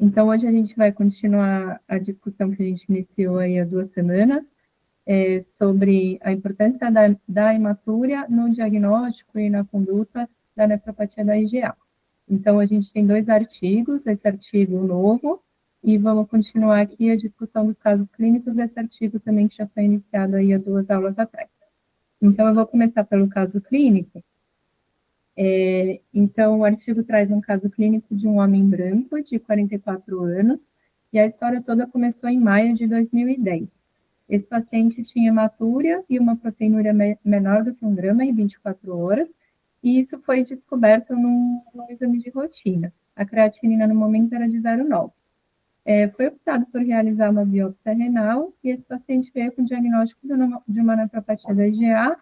Então, hoje a gente vai continuar a discussão que a gente iniciou aí há 2 semanas, sobre a importância da hematúria no diagnóstico e na conduta da nefropatia da IgA. Então, a gente tem 2 artigos, esse artigo novo, e vamos continuar aqui a discussão dos casos clínicos desse artigo também, que já foi iniciado aí há 2 aulas atrás. Então, eu vou começar pelo caso clínico. Então, o artigo traz um caso clínico de um homem branco, de 44 anos, e a história toda começou em maio de 2010. Esse paciente tinha hematúria e uma proteinúria menor do que 1 grama em 24 horas, e isso foi descoberto num exame de rotina. A creatinina no momento era de 0,9. Foi optado por realizar uma biópsia renal, e esse paciente veio com o diagnóstico de uma nefropatia da IgA,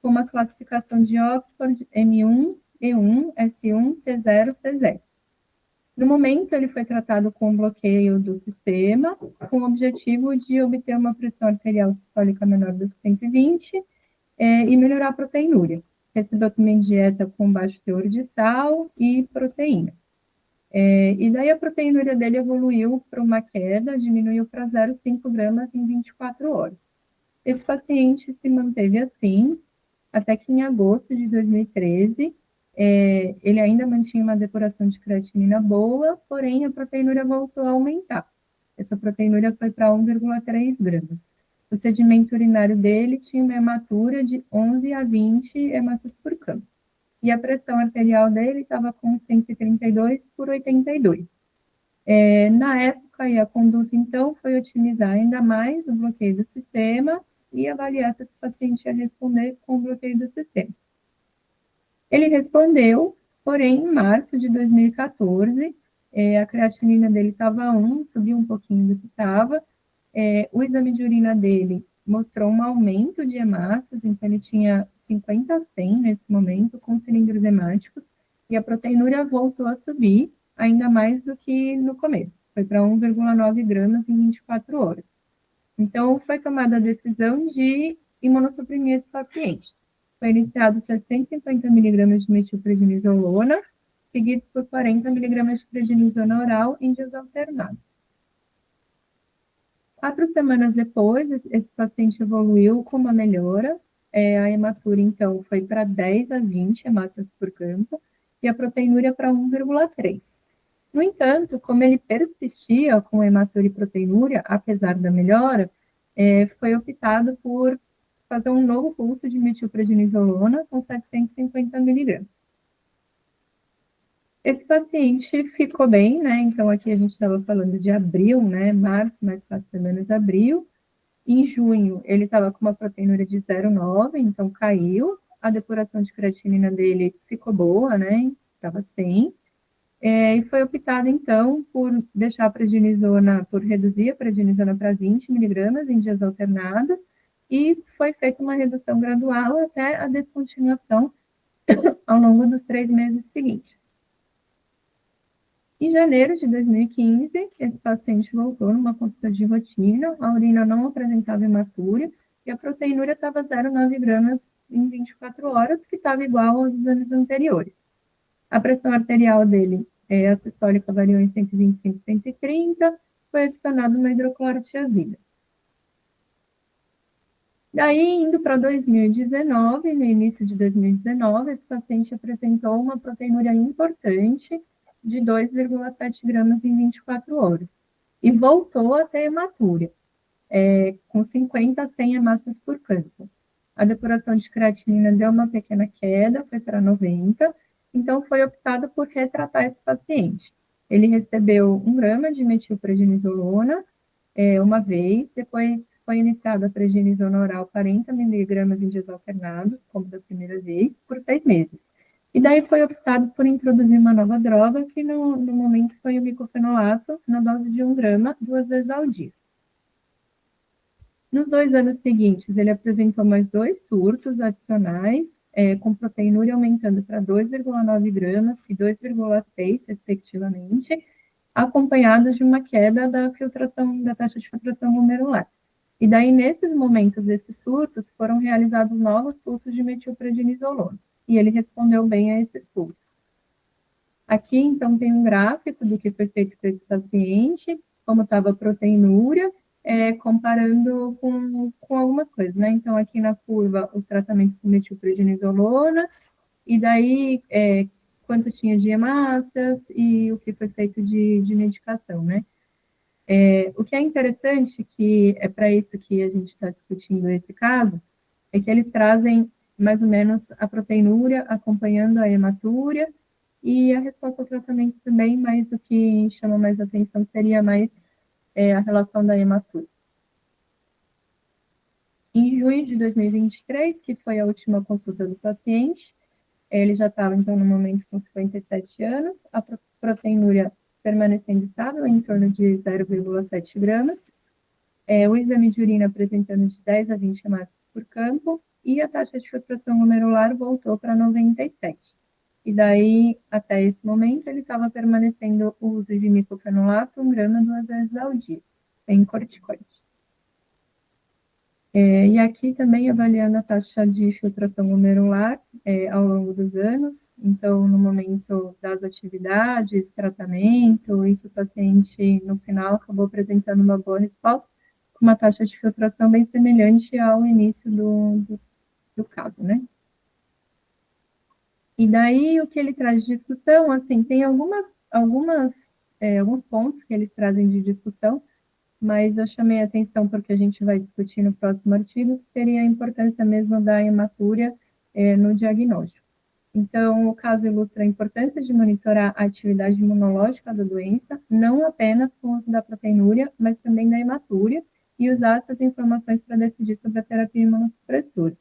com uma classificação de Oxford M1, E1, S1, T0, C0. No momento, ele foi tratado com bloqueio do sistema, com o objetivo de obter uma pressão arterial sistólica menor do que 120 e melhorar a proteinúria. Recebeu também dieta com baixo teor de sal e proteína. E daí a proteinúria dele evoluiu para uma queda, diminuiu para 0,5 gramas em 24 horas. Esse paciente se manteve assim, até que em agosto de 2013, ele ainda mantinha uma depuração de creatinina boa, porém a proteinúria voltou a aumentar. Essa proteinúria foi para 1,3 gramas. O sedimento urinário dele tinha uma hematúria de 11 a 20 hemácias por campo. E a pressão arterial dele estava com 132 por 82. Na época, e a conduta, então, foi otimizar ainda mais o bloqueio do sistema e avaliar se esse paciente ia responder com o bloqueio do sistema. Ele respondeu, porém, em março de 2014, a creatinina dele estava 1, subiu um pouquinho do que estava. O exame de urina dele mostrou um aumento de hemácias, então ele tinha 50 a 100 nesse momento, com cilindros hemáticos, e a proteinúria voltou a subir, ainda mais do que no começo, foi para 1,9 gramas em 24 horas. Então, foi tomada a decisão de imunossuprimir esse paciente. Foi iniciado 750 miligramas de metilprednisolona, seguidos por 40 miligramas de prednisona oral em dias alternados. 4 semanas depois, esse paciente evoluiu com uma melhora. A hematúria, então, foi para 10 a 20 hemácias por campo e a proteinúria para 1,3. No entanto, como ele persistia com hematúria e proteinúria, apesar da melhora, foi optado por fazer um novo pulso de metilprednisolona com 750 miligramas. Esse paciente ficou bem, né? Então, aqui a gente estava falando de abril, né? Março, mais 4 semanas, abril. Em junho, ele estava com uma proteinúria de 0,9, então caiu. A depuração de creatinina dele ficou boa, né? Estava 100. E foi optado, então, por deixar a prednisona, por reduzir a prednisona para 20 miligramas em dias alternados, e foi feita uma redução gradual até a descontinuação ao longo dos 3 meses seguintes. Em janeiro de 2015, esse paciente voltou numa consulta de rotina, a urina não apresentava hematúria e a proteinúria estava 0,9 gramas em 24 horas, que estava igual aos exames anteriores. A pressão arterial dele, a sistólica variou em 125 e 130, foi adicionado uma hidroclorotiazida. Daí, indo para 2019, no início de 2019, esse paciente apresentou uma proteinúria importante de 2,7 gramas em 24 horas. E voltou a ter hematúria, com 50 a 100 hemácias por campo. A depuração de creatinina deu uma pequena queda, foi para 90, então foi optado por retratar esse paciente. Ele recebeu 1 grama de metilprednisolona uma vez, depois foi iniciada a prednisona oral 40 miligramas em dias alternados, como da primeira vez, por 6 meses. E daí foi optado por introduzir uma nova droga, que no momento foi o micofenolato, na dose de 1 grama, 2 vezes ao dia. Nos 2 anos seguintes, ele apresentou mais 2 surtos adicionais, com proteinúria aumentando para 2,9 gramas e 2,6, respectivamente, acompanhados de uma queda da taxa de filtração glomerular. E daí, nesses momentos, esses surtos, foram realizados novos pulsos de metilprednisolona. E ele respondeu bem a esses pulsos. Aqui, então, tem um gráfico do que foi feito com esse paciente, como estava a proteinúria, comparando com algumas coisas, né? Então, aqui na curva, os tratamentos com metilprednisolona, e daí, quanto tinha de hemácias e o que foi feito de medicação, né? O que é interessante, que é para isso que a gente está discutindo esse caso, é que eles trazem mais ou menos a proteinúria acompanhando a hematúria e a resposta ao tratamento também, mas o que chama mais atenção seria mais a relação da hematúria. Em junho de 2023, que foi a última consulta do paciente, ele já estava, então, no momento com 57 anos, a proteinúria permanecendo estável, em torno de 0,7 gramas, o exame de urina apresentando de 10 a 20 hemácias por campo, e a taxa de filtração glomerular voltou para 97. E daí, até esse momento, ele estava permanecendo o uso de micofenolato, 1 grama 2 vezes ao dia, sem corticoide. E aqui também avaliando a taxa de filtração glomerular ao longo dos anos, então, no momento das atividades, tratamento, e que o paciente, no final, acabou apresentando uma boa resposta, com uma taxa de filtração bem semelhante ao início do caso, né? E daí, o que ele traz de discussão, assim, tem alguns pontos que eles trazem de discussão, mas eu chamei a atenção porque a gente vai discutir no próximo artigo, que seria a importância mesmo da hematúria no diagnóstico. Então, o caso ilustra a importância de monitorar a atividade imunológica da doença, não apenas com o uso da proteinúria, mas também da hematúria, e usar essas informações para decidir sobre a terapia imunossupressora.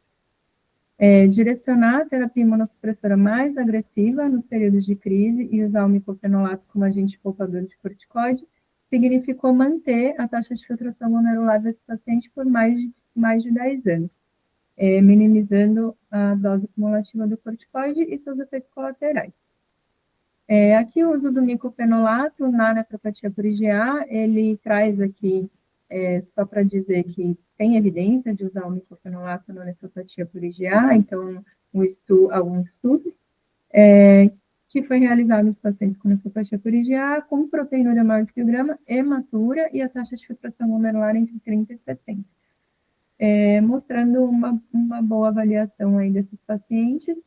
Direcionar a terapia imunossupressora mais agressiva nos períodos de crise e usar o micofenolato como agente poupador de corticoide significou manter a taxa de filtração glomerular desse paciente por mais de 10 anos, minimizando a dose cumulativa do corticoide e seus efeitos colaterais. Aqui o uso do micofenolato na nefropatia por IgA, ele traz aqui, só para dizer que tem evidência de usar o micofenolato na nefropatia por IgA, então alguns estudos, que foi realizado nos pacientes com nefropatia por IgA, com proteinúria maior do que o grama, hematura e a taxa de filtração glomerular entre 30 e 60. Mostrando uma boa avaliação aí desses pacientes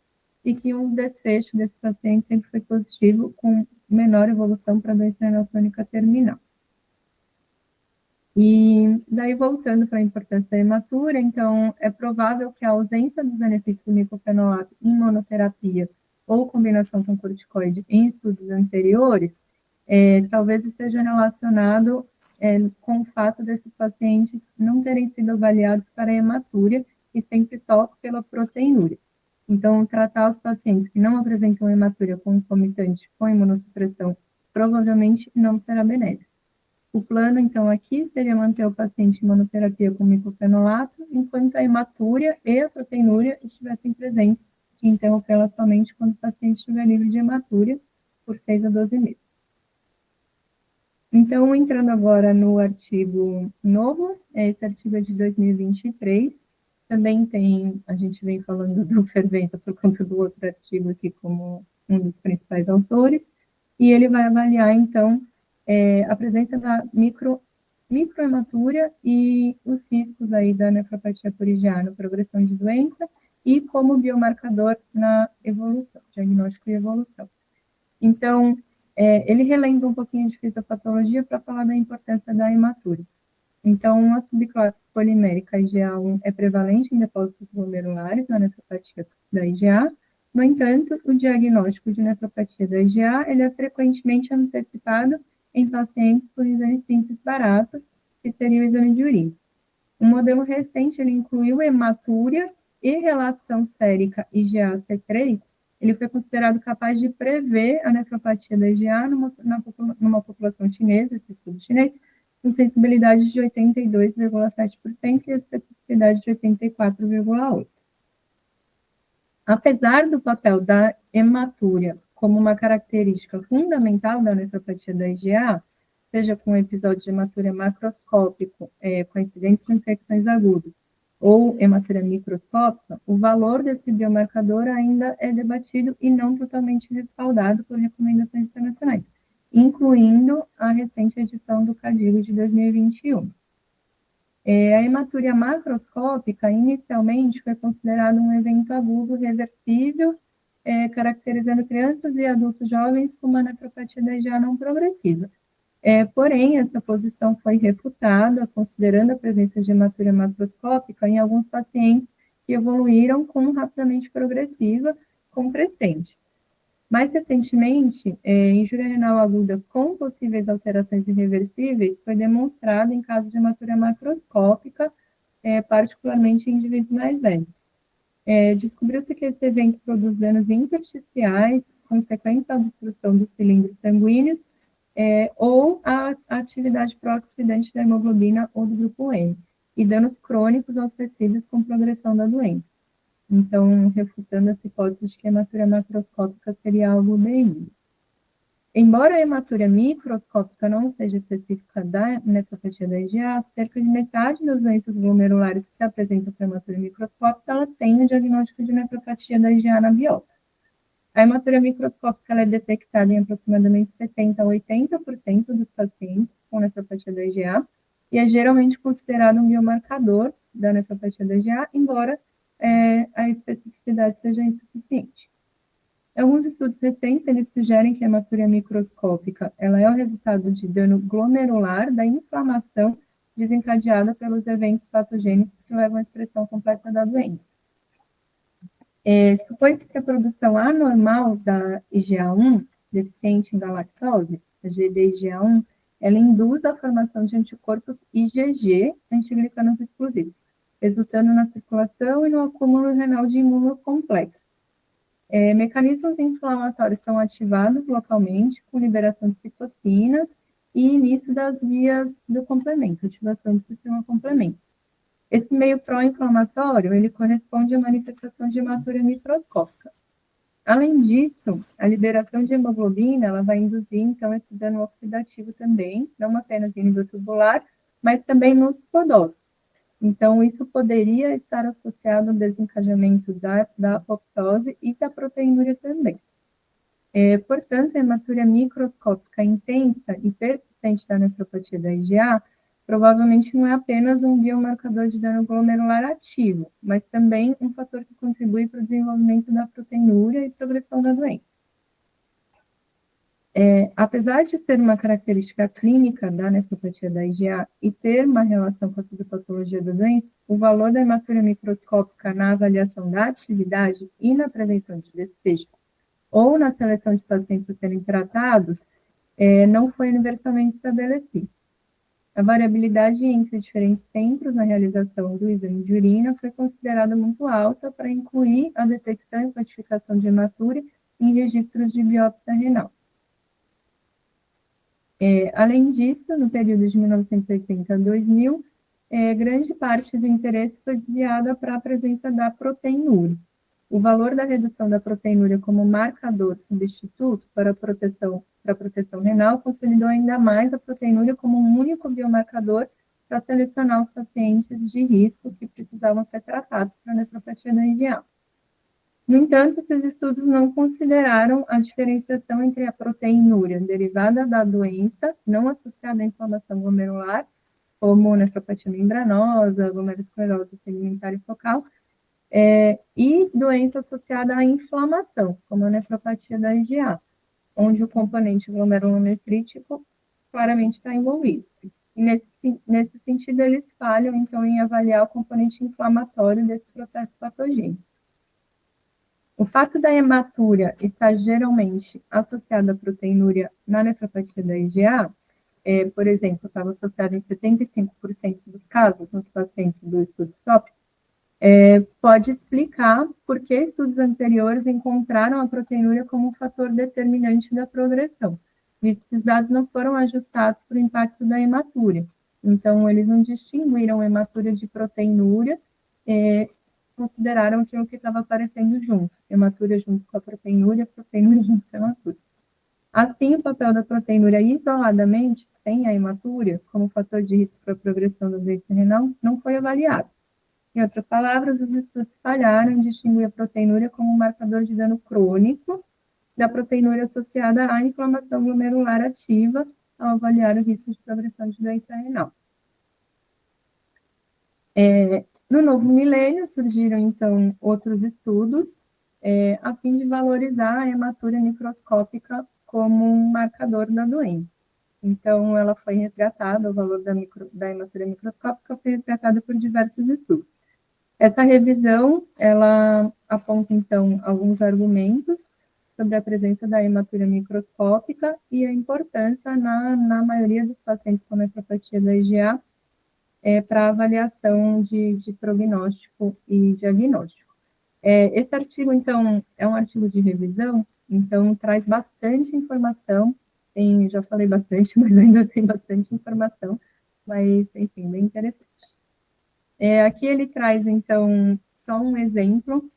e que o desfecho desses pacientes sempre foi positivo, com menor evolução para a doença renal crônica terminal. E daí, voltando para a importância da hematura, então, é provável que a ausência dos benefícios do micofenolato em monoterapia ou combinação com corticoide em estudos anteriores, talvez esteja relacionado com o fato desses pacientes não terem sido avaliados para hematúria e sempre só pela proteinúria. Então, tratar os pacientes que não apresentam hematúria concomitante com imunossupressão provavelmente não será benéfico. O plano, então, aqui seria manter o paciente em monoterapia com micofenolato, enquanto a hematúria e a proteinúria estivessem presentes, e interrompê-la somente quando o paciente estiver livre de hematúria por 6 a 12 meses. Então, entrando agora no artigo novo, esse artigo é de 2023, também tem, a gente vem falando do Fervenza por conta do outro artigo aqui como um dos principais autores, e ele vai avaliar, então, a presença da microhematúria e os riscos aí da nefropatia por IgA na progressão de doença e como biomarcador na evolução, diagnóstico e evolução. Então, ele relembra um pouquinho de fisiopatologia para falar da importância da hematúria. Então, a subclasse polimérica IgA1 é prevalente em depósitos glomerulares na nefropatia da IgA. No entanto, o diagnóstico de nefropatia da IgA ele é frequentemente antecipado em pacientes por exame simples barato, que seria o exame de urina. Um modelo recente ele incluiu hematúria e relação sérica IgA-C3. Ele foi considerado capaz de prever a nefropatia da IgA numa população chinesa, esse estudo chinês, com sensibilidade de 82,7% e especificidade de 84,8%. Apesar do papel da hematúria como uma característica fundamental da nefropatia da IgA, seja com episódio de hematúria macroscópico, coincidentes com infecções agudas, ou hematúria microscópica, o valor desse biomarcador ainda é debatido e não totalmente respaldado por recomendações internacionais, incluindo a recente edição do CADIGO de 2021. A hematúria macroscópica, inicialmente, foi considerada um evento agudo reversível, caracterizando crianças e adultos jovens com uma nefropatia da IgA não progressiva. Porém, essa posição foi refutada, considerando a presença de hematúria macroscópica em alguns pacientes que evoluíram com rapidamente progressiva, com crescentes. Mais recentemente, injúria renal aguda com possíveis alterações irreversíveis foi demonstrada em casos de hematúria macroscópica, particularmente em indivíduos mais velhos. Descobriu-se que esse evento produz danos intersticiais, consequência à obstrução dos cilindros sanguíneos, ou a atividade pró-oxidante da hemoglobina ou do grupo M, e danos crônicos aos tecidos com progressão da doença. Então, refutando essa hipótese de que a hematúria macroscópica seria algo benigno. Embora a hematúria microscópica não seja específica da nefropatia da IgA, cerca de metade das doenças glomerulares que se apresentam com hematúria microscópica, elas têm o diagnóstico de nefropatia da IgA na biópsia. A hematúria microscópica ela é detectada em aproximadamente 70% a 80% dos pacientes com nefropatia da IgA e é geralmente considerado um biomarcador da nefropatia da IgA, embora a especificidade seja insuficiente. Alguns estudos recentes, eles sugerem que a hematúria microscópica ela é o resultado de dano glomerular da inflamação desencadeada pelos eventos patogênicos que levam à expressão completa da doença. Supõe-se que a produção anormal da IgA1, deficiente em galactose, a Gd-IgA1, ela induz a formação de anticorpos IgG, antiglicanos exclusivos, resultando na circulação e no acúmulo renal de imunocomplexo. Mecanismos inflamatórios são ativados localmente com liberação de citocinas e início das vias do complemento, ativação do sistema complemento. Esse meio pró-inflamatório, ele corresponde à manifestação de hematúria microscópica. Além disso, a liberação de hemoglobina, ela vai induzir, então, esse dano oxidativo também, não apenas em nível tubular, mas também nos podócitos. Então, isso poderia estar associado ao desencadeamento da apoptose e da proteinúria também. Portanto, a hematúria microscópica intensa e persistente da nefropatia da IgA provavelmente não é apenas um biomarcador de dano glomerular ativo, mas também um fator que contribui para o desenvolvimento da proteinúria e progressão da doença. Apesar de ser uma característica clínica da nefropatia da IgA e ter uma relação com a fisiopatologia da doença, o valor da hematúria microscópica na avaliação da atividade e na prevenção de desfechos ou na seleção de pacientes a serem tratados não foi universalmente estabelecido. A variabilidade entre diferentes centros na realização do exame de urina foi considerada muito alta para incluir a detecção e quantificação de hematúria em registros de biópsia renal. Além disso, no período de 1980 a 2000, grande parte do interesse foi desviada para a presença da proteinúria. O valor da redução da proteinúria como marcador substituto para a proteção renal consolidou ainda mais a proteinúria como um único biomarcador para selecionar os pacientes de risco que precisavam ser tratados para a nefropatia da IgA. No entanto, esses estudos não consideraram a diferenciação entre a proteinúria derivada da doença, não associada à inflamação glomerular, como nefropatia membranosa, glomerulosclerose segmentar e focal, e doença associada à inflamação, como a nefropatia da IgA, onde o componente glomerulonefrítico claramente está envolvido. E nesse sentido, eles falham, então, em avaliar o componente inflamatório desse processo patogênico. O fato da hematúria estar geralmente associada à proteinúria na nefropatia da IgA, por exemplo, estava associada em 75% dos casos nos pacientes do estudo STOP, pode explicar por que estudos anteriores encontraram a proteinúria como um fator determinante da progressão, visto que os dados não foram ajustados para o impacto da hematúria. Então, eles não distinguiram hematúria de proteinúria, consideraram aquilo que estava aparecendo junto, hematúria junto com a proteinúria junto com a hematúria. Assim, o papel da proteinúria isoladamente, sem a hematúria, como fator de risco para a progressão da doença renal, não foi avaliado. Em outras palavras, os estudos falharam em distinguir a proteinúria como um marcador de dano crônico da proteinúria associada à inflamação glomerular ativa ao avaliar o risco de progressão de doença renal. No novo milênio, surgiram, então, outros estudos a fim de valorizar a hematúria microscópica como um marcador da doença. Então, ela foi resgatada, o valor da hematúria microscópica foi resgatado por diversos estudos. Essa revisão, ela aponta, então, alguns argumentos sobre a presença da hematúria microscópica e a importância na maioria dos pacientes com nefropatia da IgA para avaliação de prognóstico e diagnóstico. Esse artigo, então, é um artigo de revisão, então traz bastante informação, já falei bastante, mas ainda tem bastante informação, mas, enfim, bem interessante. Aqui ele traz, então, só um exemplo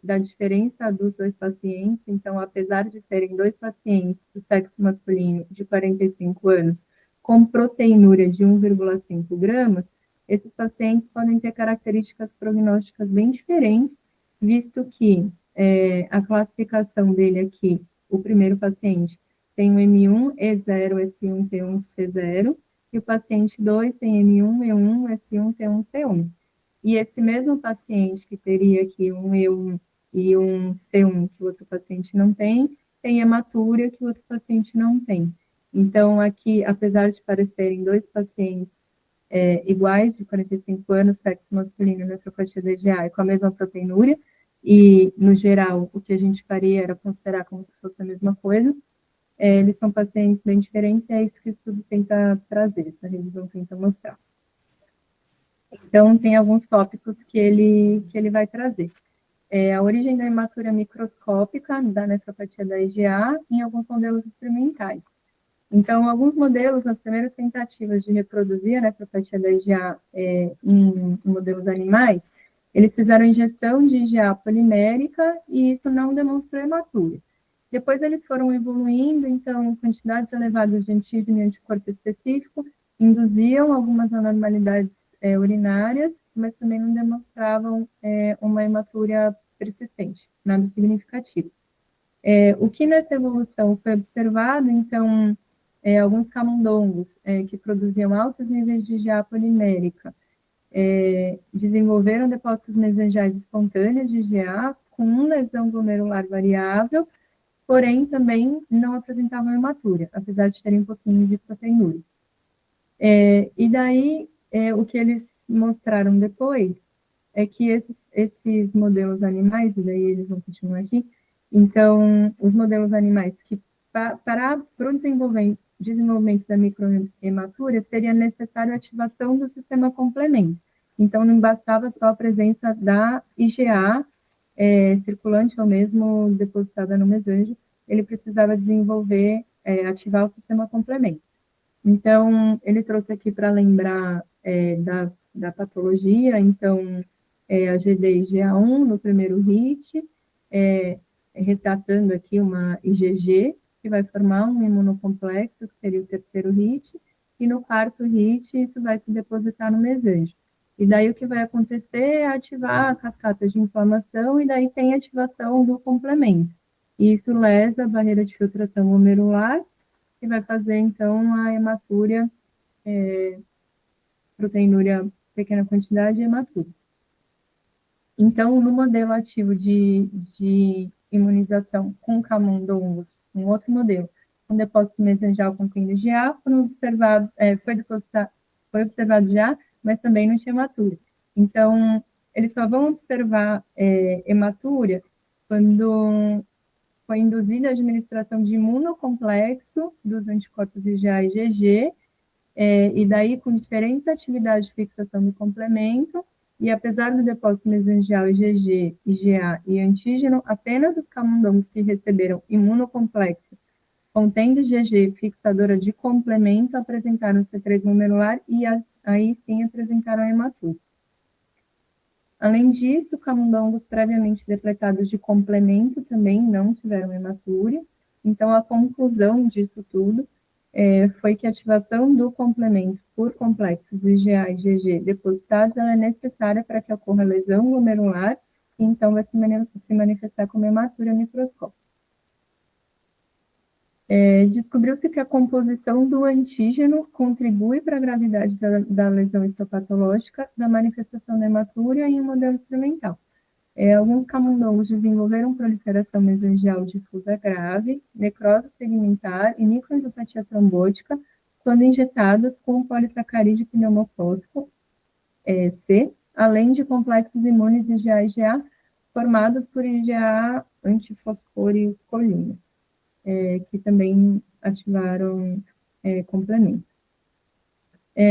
da diferença dos dois pacientes. Então, apesar de serem dois pacientes do sexo masculino de 45 anos, com proteinúria de 1,5 gramas, esses pacientes podem ter características prognósticas bem diferentes, visto que a classificação dele aqui, o primeiro paciente, tem um M1, E0, S1, T1, C0, e o paciente 2 tem M1, E1, S1, T1, C1. E esse mesmo paciente que teria aqui um E1 e um C1 que o outro paciente não tem hematúria que o outro paciente não tem. Então, aqui, apesar de parecerem dois pacientes iguais, de 45 anos, sexo masculino, nefropatia da IgA, com a mesma proteinúria, e, no geral, o que a gente faria era considerar como se fosse a mesma coisa, eles são pacientes bem diferentes, e é isso que o estudo tenta trazer, essa revisão tenta mostrar. Então, tem alguns tópicos que ele vai trazer. A origem da hematúria microscópica da nefropatia da IgA em alguns modelos experimentais. Então, alguns modelos, nas primeiras tentativas de reproduzir a nefropatia da IgA em modelos animais, eles fizeram injeção de IgA polimérica e isso não demonstrou hematúria. Depois eles foram evoluindo, então, quantidades elevadas de antígeno e anticorpo específico induziam algumas anormalidades urinárias, mas também não demonstravam uma hematúria persistente, nada significativo. O que nessa evolução foi observado, então, alguns camundongos que produziam altos níveis de IgA polimérica desenvolveram depósitos mesangiais espontâneos de IgA com lesão glomerular variável, porém também não apresentavam hematúria, apesar de terem um pouquinho de proteinúria. E daí, o que eles mostraram depois é que esses modelos animais, e daí eles vão continuar aqui, então, os modelos animais que, para o desenvolvimento da microhematúria, seria necessário a ativação do sistema complemento. Então, não bastava só a presença da IgA circulante ou mesmo depositada no mesângio, ele precisava desenvolver, ativar o sistema complemento. Então, ele trouxe aqui para lembrar da patologia, então, a GD-IgA1 no primeiro HIT, resgatando aqui uma IgG, que vai formar um imunocomplexo, que seria o terceiro HIT, e no quarto HIT isso vai se depositar no mesângio. E daí o que vai acontecer é ativar a cascata de inflamação, e daí tem ativação do complemento. E isso lesa a barreira de filtração glomerular, que vai fazer, então, a hematúria, proteinúria, pequena quantidade, e hematúria. Então, no modelo ativo de imunização com camundongos, um outro modelo, um depósito mesangial contendo IgA, foi observado já, mas também não tinha hematúria. Então, eles só vão observar hematúria quando foi induzida a administração de imunocomplexo dos anticorpos IgA e IgG, e daí com diferentes atividades de fixação do complemento, e apesar do depósito mesangial IgG, IgA e antígeno, apenas os camundongos que receberam imunocomplexo contendo IgG fixadora de complemento apresentaram C3 glomerular e aí sim apresentaram hematúria. Além disso, camundongos previamente depletados de complemento também não tiveram hematúria. Então, a conclusão disso tudo foi que a ativação do complemento por complexos IgA e IgG depositados ela é necessária para que ocorra lesão glomerular, e então vai se manifestar como hematuria microscópica. Descobriu-se que a composição do antígeno contribui para a gravidade da lesão histopatológica da manifestação da hematuria em um modelo experimental. Alguns camundongos desenvolveram proliferação mesangial difusa grave, necrose segmentar e microangiopatía trombótica quando injetados com polissacarídeo pneumocócico, C, além de complexos imunes IgA-IgA formados por IgA antifosforicolina, que também ativaram complemento.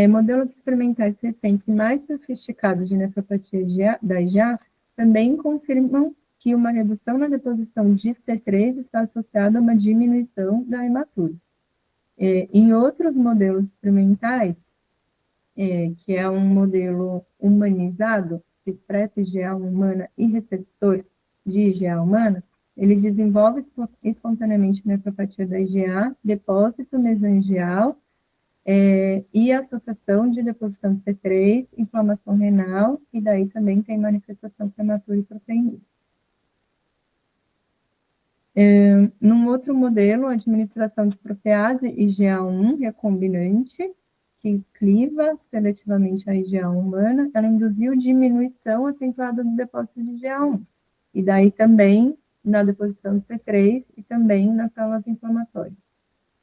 Modelos experimentais recentes e mais sofisticados de nefropatia da IgA também confirmam que uma redução na deposição de C3 está associada a uma diminuição da hematuria. Em outros modelos experimentais, que é um modelo humanizado, que expressa IgA humana e receptor de IgA humana, ele desenvolve espontaneamente nefropatia da IgA, depósito mesangial, e associação de deposição de C3, inflamação renal, e daí também tem manifestação prematura e proteinúria. Num outro modelo, a administração de protease IgA1 recombinante, que cliva seletivamente a IgA humana, ela induziu diminuição acentuada do depósito de IgA1, e daí também na deposição de C3 e também nas células inflamatórias.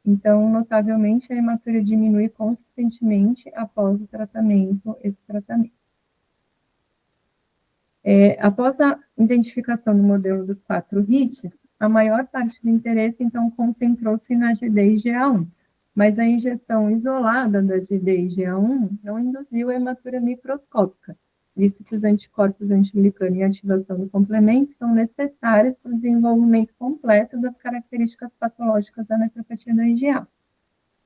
Então, notavelmente, a hematuria diminui consistentemente após esse tratamento. Após a identificação do modelo dos 4 HITs, a maior parte do interesse, então, concentrou-se na GD e GA1, mas a injeção isolada da GD e GA1 não induziu a hematuria microscópica, visto que os anticorpos antiglicano e a ativação do complemento são necessários para o desenvolvimento completo das características patológicas da nefropatia da IgA.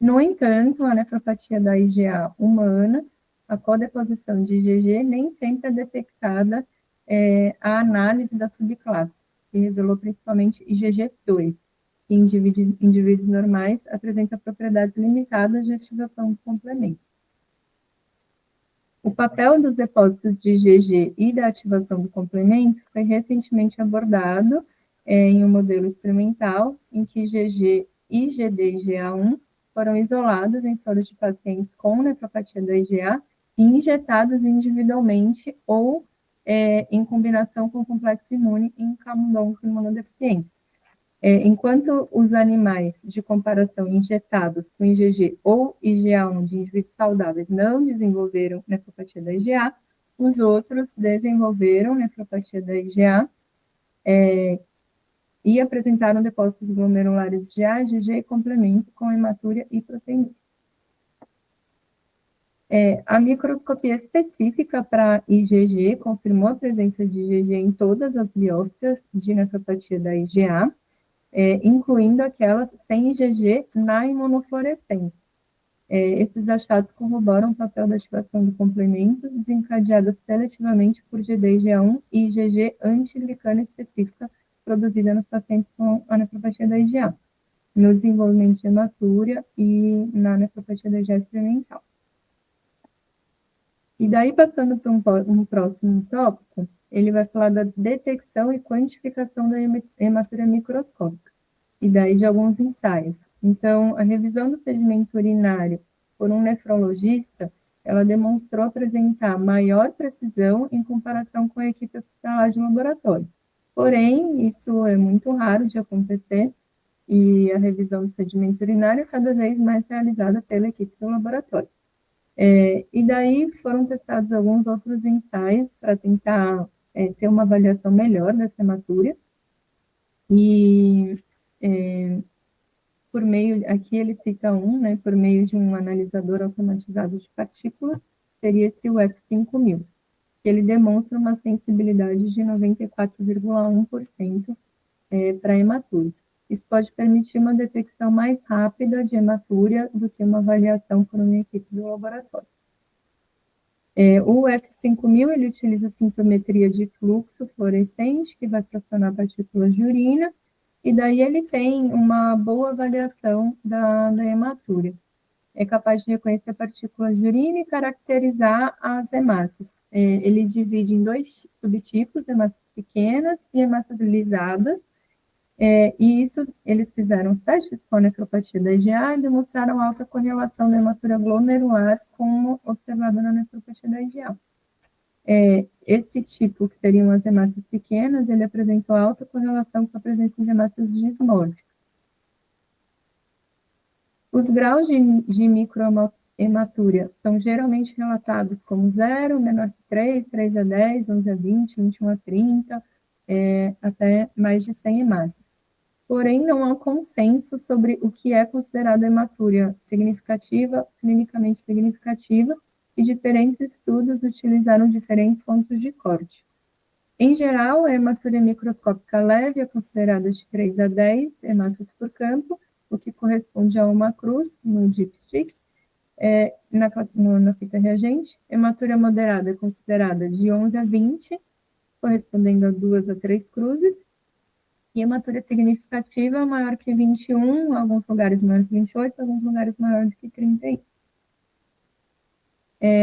No entanto, a nefropatia da IgA humana, a codeposição de IgG nem sempre é detectada a análise da subclasse, que revelou principalmente IgG2, que em indivíduos normais apresenta propriedades limitadas de ativação do complemento. O papel dos depósitos de IgG e da ativação do complemento foi recentemente abordado em um modelo experimental em que IgG, IgD e IgA1 foram isolados em soro de pacientes com nefropatia da IgA e injetados individualmente ou em combinação com o complexo imune em camundongos imunodeficientes. Enquanto os animais de comparação injetados com IgG ou IgA1 de indivíduos saudáveis não desenvolveram nefropatia da IgA, os outros desenvolveram nefropatia da IgA e apresentaram depósitos glomerulares de A, IgG e complemento com hematúria e proteinúria. A microscopia específica para IgG confirmou a presença de IgG em todas as biópsias de nefropatia da IgA, incluindo aquelas sem IgG na imunofluorescência. Esses achados corroboram o papel da ativação do complemento desencadeada seletivamente por GD-IgA1 e IgG antiglicana específica produzida nos pacientes com a nefropatia da IgA, no desenvolvimento de hematúria e na nefropatia da IgA experimental. E daí, passando para um próximo tópico, ele vai falar da detecção e quantificação da hematuria microscópica, e daí de alguns ensaios. Então, a revisão do sedimento urinário por um nefrologista, ela demonstrou apresentar maior precisão em comparação com a equipe hospitalar de laboratório. Porém, isso é muito raro de acontecer, e a revisão do sedimento urinário é cada vez mais realizada pela equipe do laboratório. E daí foram testados alguns outros ensaios para tentar ter uma avaliação melhor dessa hematuria. E por meio, aqui ele cita né, por meio de um analisador automatizado de partículas, seria esse UF5000, que ele demonstra uma sensibilidade de 94,1% para hematuria. Isso pode permitir uma detecção mais rápida de hematúria do que uma avaliação por uma equipe do laboratório. O F5000 ele utiliza sintometria de fluxo fluorescente, que vai fracionar partículas de urina, e daí ele tem uma boa avaliação da hematúria. É capaz de reconhecer partículas de urina e caracterizar as hemácias. Ele divide em dois subtipos, hemácias pequenas e hemácias lisadas, e isso, eles fizeram os testes com a nefropatia da IgA e demonstraram alta correlação da hematúria glomerular como observada na nefropatia da IgA. Esse tipo, que seriam as hemácias pequenas, ele apresentou alta correlação com a presença de hemácias dismórficas. Os graus de microhematúria são geralmente relatados como 0, menor que 3, 3 a 10, 11 a 20, 21 a 30, até mais de 100 hemácias. Porém, não há consenso sobre o que é considerado hematúria significativa, clinicamente significativa, e diferentes estudos utilizaram diferentes pontos de corte. Em geral, a hematúria microscópica leve é considerada de 3 a 10 hemácias por campo, o que corresponde a uma cruz no dipstick, na fita reagente. Hematúria moderada é considerada de 11 a 20, correspondendo a 2 a 3 cruzes. E hematúria significativa maior que 21, alguns lugares maior que 28, alguns lugares maior do que 31.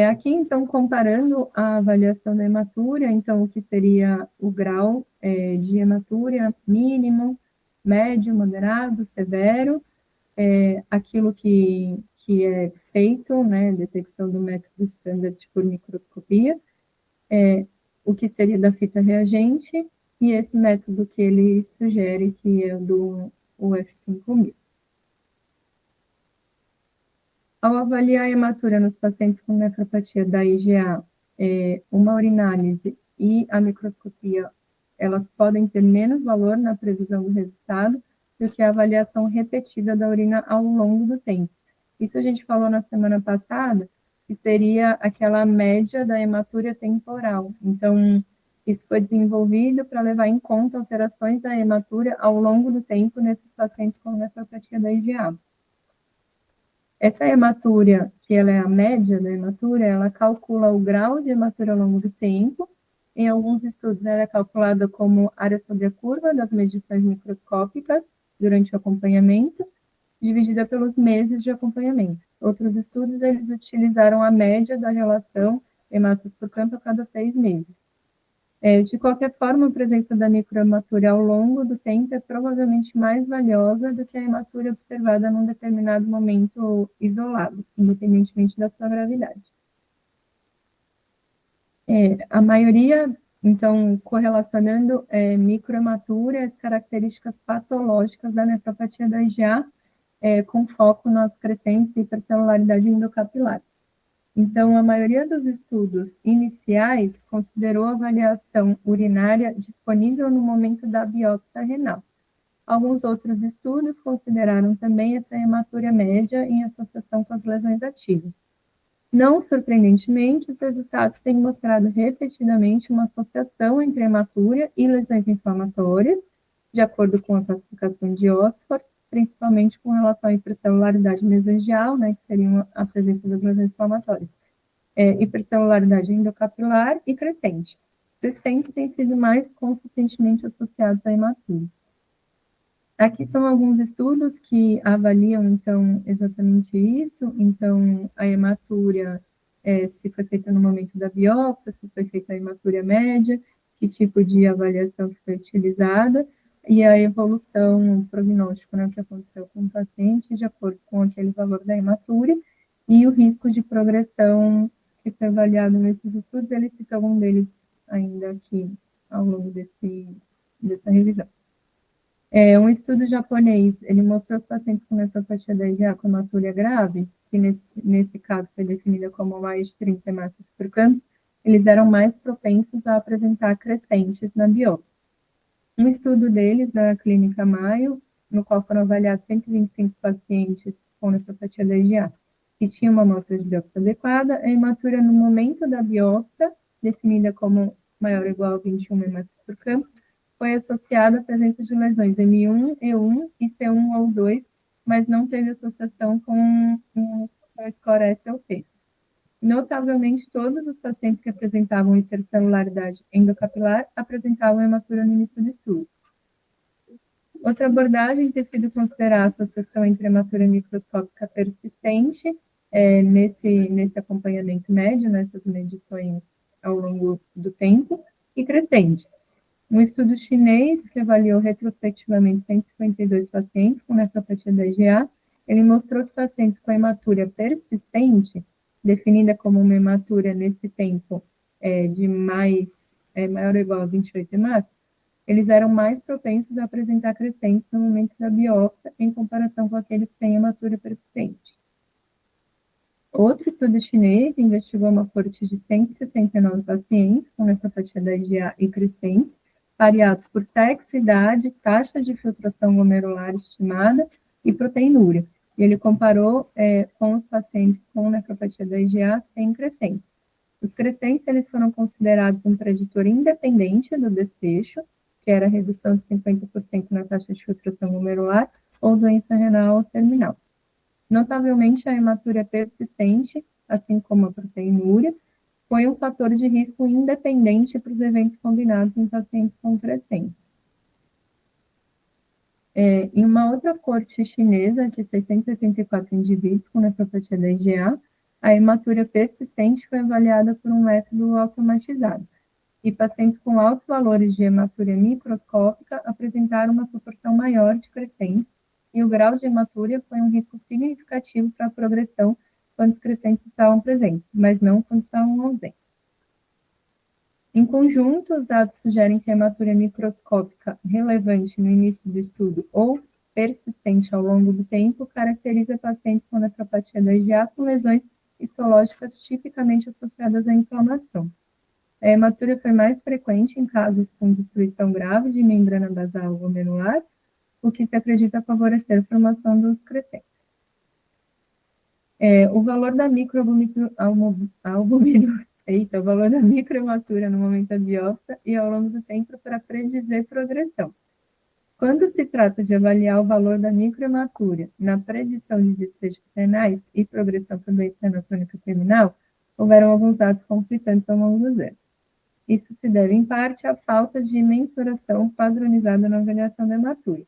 Aqui, então, comparando a avaliação da hematúria, então, o que seria o grau de hematúria mínimo, médio, moderado, severo, aquilo que é feito, né, detecção do método standard por microscopia, o que seria da fita reagente, e esse método que ele sugere, que é o do UF5000. Ao avaliar a hematúria nos pacientes com nefropatia da IgA, uma urinálise e a microscopia, elas podem ter menos valor na previsão do resultado do que a avaliação repetida da urina ao longo do tempo. Isso a gente falou na semana passada, que seria aquela média da hematúria temporal. Então, isso foi desenvolvido para levar em conta alterações da hematúria ao longo do tempo nesses pacientes com nefropatia da IgA. Essa hematúria, que ela é a média da hematúria, ela calcula o grau de hematúria ao longo do tempo. Em alguns estudos, ela é calculada como área sobre a curva das medições microscópicas durante o acompanhamento, dividida pelos meses de acompanhamento. Outros estudos, eles utilizaram a média da relação hemácias por campo a cada 6 meses. De qualquer forma, a presença da microhematúria ao longo do tempo é provavelmente mais valiosa do que a hematúria observada num determinado momento isolado, independentemente da sua gravidade. A maioria, então, correlacionando microhematúria às características patológicas da nefropatia da IgA, com foco nas crescentes e hipercelularidade endocapilar. Então, a maioria dos estudos iniciais considerou a avaliação urinária disponível no momento da biópsia renal. Alguns outros estudos consideraram também essa hematúria média em associação com as lesões ativas. Não surpreendentemente, os resultados têm mostrado repetidamente uma associação entre hematúria e lesões inflamatórias, de acordo com a classificação de Oxford, principalmente com relação à hipercelularidade mesangial, né, que seria a presença das lesões inflamatórias, hipercelularidade endocapilar e crescente. Crescentes têm sido mais consistentemente associados à hematúria. Aqui são alguns estudos que avaliam, então, exatamente isso. Então, a hematúria, se foi feita no momento da biópsia, se foi feita a hematúria média, que tipo de avaliação foi utilizada, e a evolução, o prognóstico, né, que aconteceu com o paciente, de acordo com aquele valor da hematúria, e o risco de progressão que foi avaliado nesses estudos. Ele cita algum deles ainda aqui ao longo dessa revisão. Um estudo japonês, ele mostrou que pacientes com nefropatia da IgA com hematúria grave, que nesse caso foi definida como mais de 30 hemácias por campo, eles eram mais propensos a apresentar crescentes na biópsia. Um estudo deles, da Clínica Mayo, no qual foram avaliados 125 pacientes com nefropatia da IgA, que tinham uma amostra de biópsia adequada, a hematúria no momento da biópsia, definida como maior ou igual a 21 hemácias por campo, foi associada à presença de lesões M1, E1 e C1 ou 2, mas não teve associação com o score S ou P. Notavelmente, todos os pacientes que apresentavam hipercelularidade endocapilar apresentavam hematúria no início do estudo. Outra abordagem tem sido considerar a associação entre hematura microscópica persistente, nesse acompanhamento médio, nessas medições ao longo do tempo, e crescente. Um estudo chinês que avaliou retrospectivamente 152 pacientes com nefropatia da IgA, ele mostrou que pacientes com hematúria persistente, definida como uma hematúria nesse tempo de maior ou igual a 28 hemácias, eles eram mais propensos a apresentar crescentes no momento da biópsia em comparação com aqueles sem hematúria persistente. Outro estudo chinês investigou uma corte de 169 pacientes com nefropatia da IgA e crescente, variados por sexo, idade, taxa de filtração glomerular estimada e proteinúria. E ele comparou com os pacientes com nefropatia da IgA sem crescentes. Os crescentes eles foram considerados um preditor independente do desfecho, que era a redução de 50% na taxa de filtração glomerular ou doença renal terminal. Notavelmente, a hematúria persistente, assim como a proteinúria, foi um fator de risco independente para os eventos combinados em pacientes com crescente. Em uma outra corte chinesa de 684 indivíduos com nefropatia da IgA, a hematúria persistente foi avaliada por um método automatizado, e pacientes com altos valores de hematúria microscópica apresentaram uma proporção maior de crescentes, e o grau de hematúria foi um risco significativo para a progressão quando os crescentes estavam presentes, mas não quando estavam ausentes. Em conjunto, os dados sugerem que a hematúria microscópica relevante no início do estudo ou persistente ao longo do tempo caracteriza pacientes com nefropatia da IgA com lesões histológicas tipicamente associadas à inflamação. A hematúria foi mais frequente em casos com destruição grave de membrana basal glomerular, o que se acredita favorecer a formação dos crescentes. O valor da o valor da microhematura no momento da biópsia e ao longo do tempo para predizer progressão. Quando se trata de avaliar o valor da microhematura na predição de desfechos renais e progressão para doença renal crônica terminal, houveram alguns dados conflitantes ao longo dos anos. Isso se deve, em parte, à falta de mensuração padronizada na avaliação da hematura.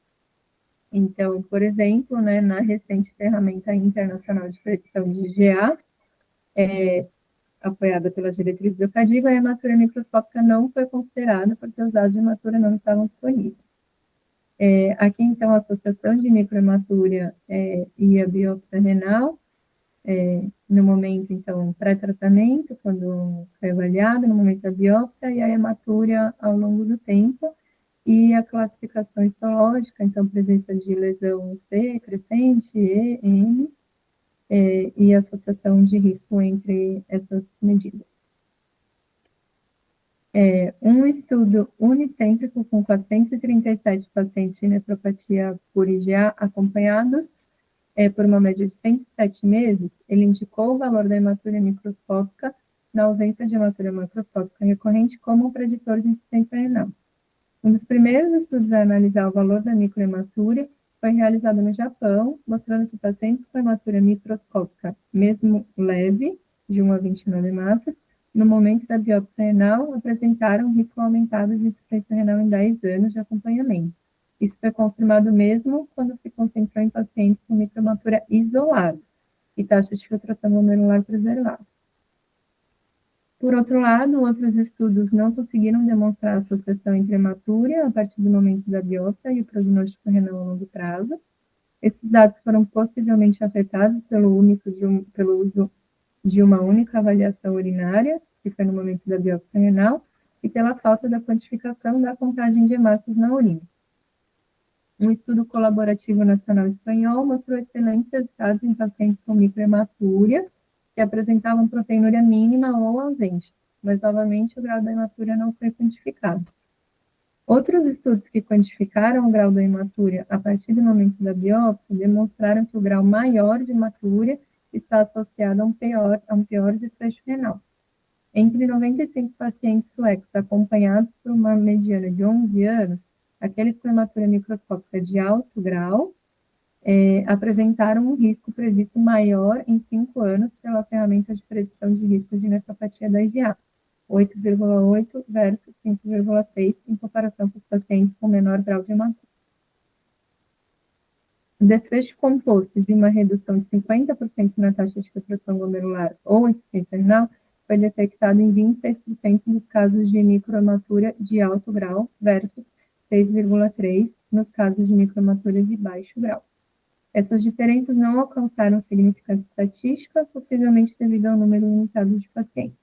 Então, por exemplo, na recente ferramenta internacional de predição de IgA, apoiada pelas diretrizes do CADIGO, a hematúria microscópica não foi considerada porque os dados de hematúria não estavam disponíveis. Aqui, então, a associação de microhematúria e a biópsia renal, no momento, então, pré-tratamento, quando foi avaliado, no momento da biópsia, e a hematúria ao longo do tempo, e a classificação histológica, então, presença de lesão C, crescente, E, M, e associação de risco entre essas medidas. Um estudo unicêntrico com 437 pacientes de nefropatia por IgA acompanhados por uma média de 107 meses, ele indicou o valor da hematúria microscópica na ausência de hematúria macroscópica recorrente como um preditor de insuficiência renal. Um dos primeiros estudos a analisar o valor da microhematúria foi realizado no Japão, mostrando que pacientes com hematúria microscópica, mesmo leve, de 1 a 29 hemácias, no momento da biópsia renal, apresentaram risco aumentado de insuficiência renal em 10 anos de acompanhamento. Isso foi confirmado mesmo quando se concentrou em pacientes com microhematura isolada e taxa de filtração glomerular preservada. Por outro lado, outros estudos não conseguiram demonstrar a associação entre hematúria a partir do momento da biópsia e o prognóstico renal a longo prazo. Esses dados foram possivelmente afetados pelo uso de uma única avaliação urinária, que foi no momento da biópsia renal, e pela falta da quantificação da contagem de hemácias na urina. Um estudo colaborativo nacional espanhol mostrou excelentes resultados em pacientes com microhematúria, que apresentavam proteinúria mínima ou ausente, mas, novamente, o grau da hematúria não foi quantificado. Outros estudos que quantificaram o grau da hematúria a partir do momento da biópsia demonstraram que o grau maior de hematúria está associado a um pior desfecho renal. Entre 95 pacientes suecos acompanhados por uma mediana de 11 anos, aqueles com hematúria microscópica de alto grau apresentaram um risco previsto maior em 5 anos pela ferramenta de predição de risco de nefropatia da IgA, 8,8 versus 5,6, em comparação com os pacientes com menor grau de hematúria. O desfecho composto de uma redução de 50% na taxa de filtração glomerular ou insuficiência renal foi detectado em 26% dos casos de microhematura de alto grau versus 6,3% nos casos de microhematura de baixo grau. Essas diferenças não alcançaram significância estatística, possivelmente devido ao número limitado de pacientes.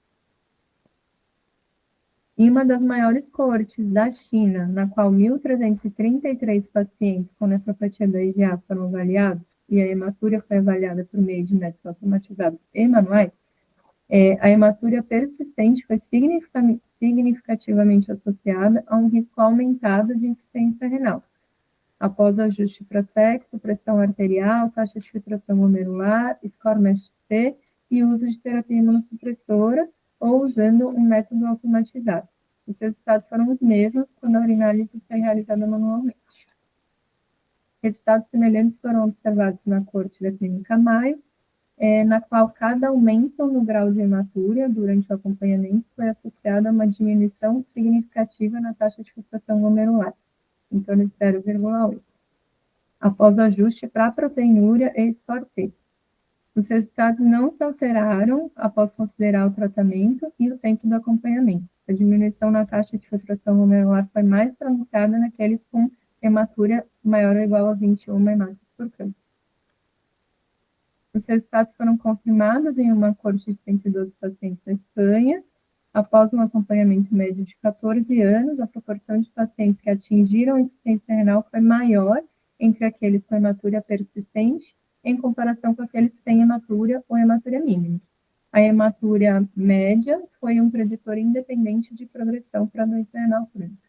Em uma das maiores coortes da China, na qual 1.333 pacientes com nefropatia da IgA foram avaliados, e a hematúria foi avaliada por meio de métodos automatizados e manuais, a hematúria persistente foi significativamente associada a um risco aumentado de insuficiência renal, após ajuste para sexo, pressão arterial, taxa de filtração glomerular, score MASH-C e uso de terapia imunossupressora ou usando um método automatizado. Os resultados foram os mesmos quando a urinálise foi realizada manualmente. Resultados semelhantes foram observados na corte da Clínica Maio, na qual cada aumento no grau de hematúria durante o acompanhamento foi associado a uma diminuição significativa na taxa de filtração glomerular, em torno de 0,8, após ajuste para proteinúria e score-T. Os resultados não se alteraram após considerar o tratamento e o tempo do acompanhamento. A diminuição na taxa de filtração glomerular foi mais pronunciada naqueles com hematúria maior ou igual a 21 hemácias por campo. Os resultados foram confirmados em uma corte de 112 pacientes na Espanha. Após um acompanhamento médio de 14 anos, a proporção de pacientes que atingiram a insuficiência renal foi maior entre aqueles com hematúria persistente em comparação com aqueles sem hematúria ou hematúria mínima. A hematúria média foi um preditor independente de progressão para a doença renal crônica.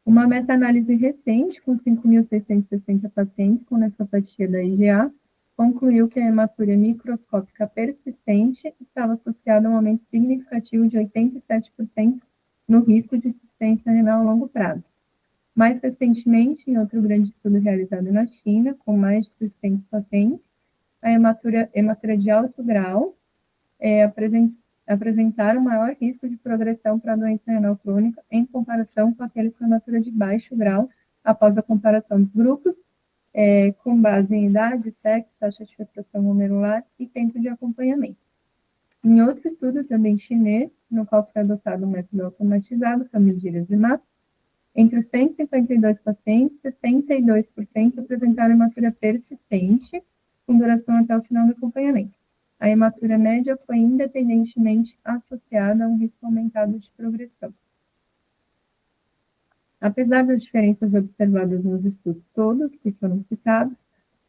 Uma meta-análise recente, com 5.660 pacientes com nefropatia da IgA, concluiu que a hematúria microscópica persistente estava associada a um aumento significativo de 87% no risco de insuficiência renal a longo prazo. Mais recentemente, em outro grande estudo realizado na China, com mais de 600 pacientes, a hematúria de alto grau apresentaram maior risco de progressão para a doença renal crônica em comparação com aqueles com hematúria de baixo grau, após a comparação dos grupos, com base em idade, sexo, taxa de filtração glomerular e tempo de acompanhamento. Em outro estudo, também chinês, no qual foi adotado um método automatizado para medir as hemácias, entre os 152 pacientes, 62% apresentaram hematúria persistente, com duração até o final do acompanhamento. A hematúria média foi independentemente associada a um risco aumentado de progressão. Apesar das diferenças observadas nos estudos todos, que foram citados,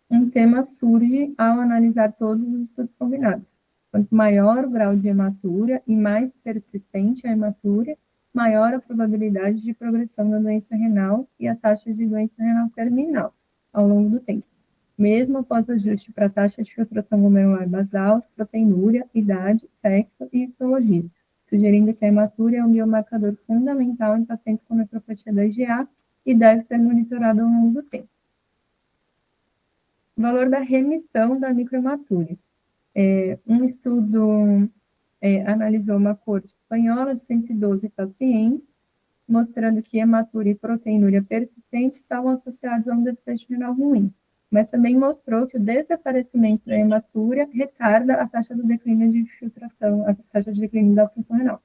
um tema surge ao analisar todos os estudos combinados. Quanto maior o grau de hematúria e mais persistente a hematúria, maior a probabilidade de progressão da doença renal e a taxa de doença renal terminal ao longo do tempo, mesmo após ajuste para a taxa de filtração glomerular basal, proteinúria, idade, sexo e histologia, sugerindo que a hematúria é um biomarcador fundamental em pacientes com nefropatia da IgA e deve ser monitorado ao longo do tempo. O valor da remissão da microhematúria. Um estudo analisou uma corte espanhola de 112 pacientes, mostrando que hematúria e proteinúria persistente estavam associados a um desfecho renal ruim, mas também mostrou que o desaparecimento da hematúria retarda a taxa do declínio de filtração, a taxa de declínio da função renal.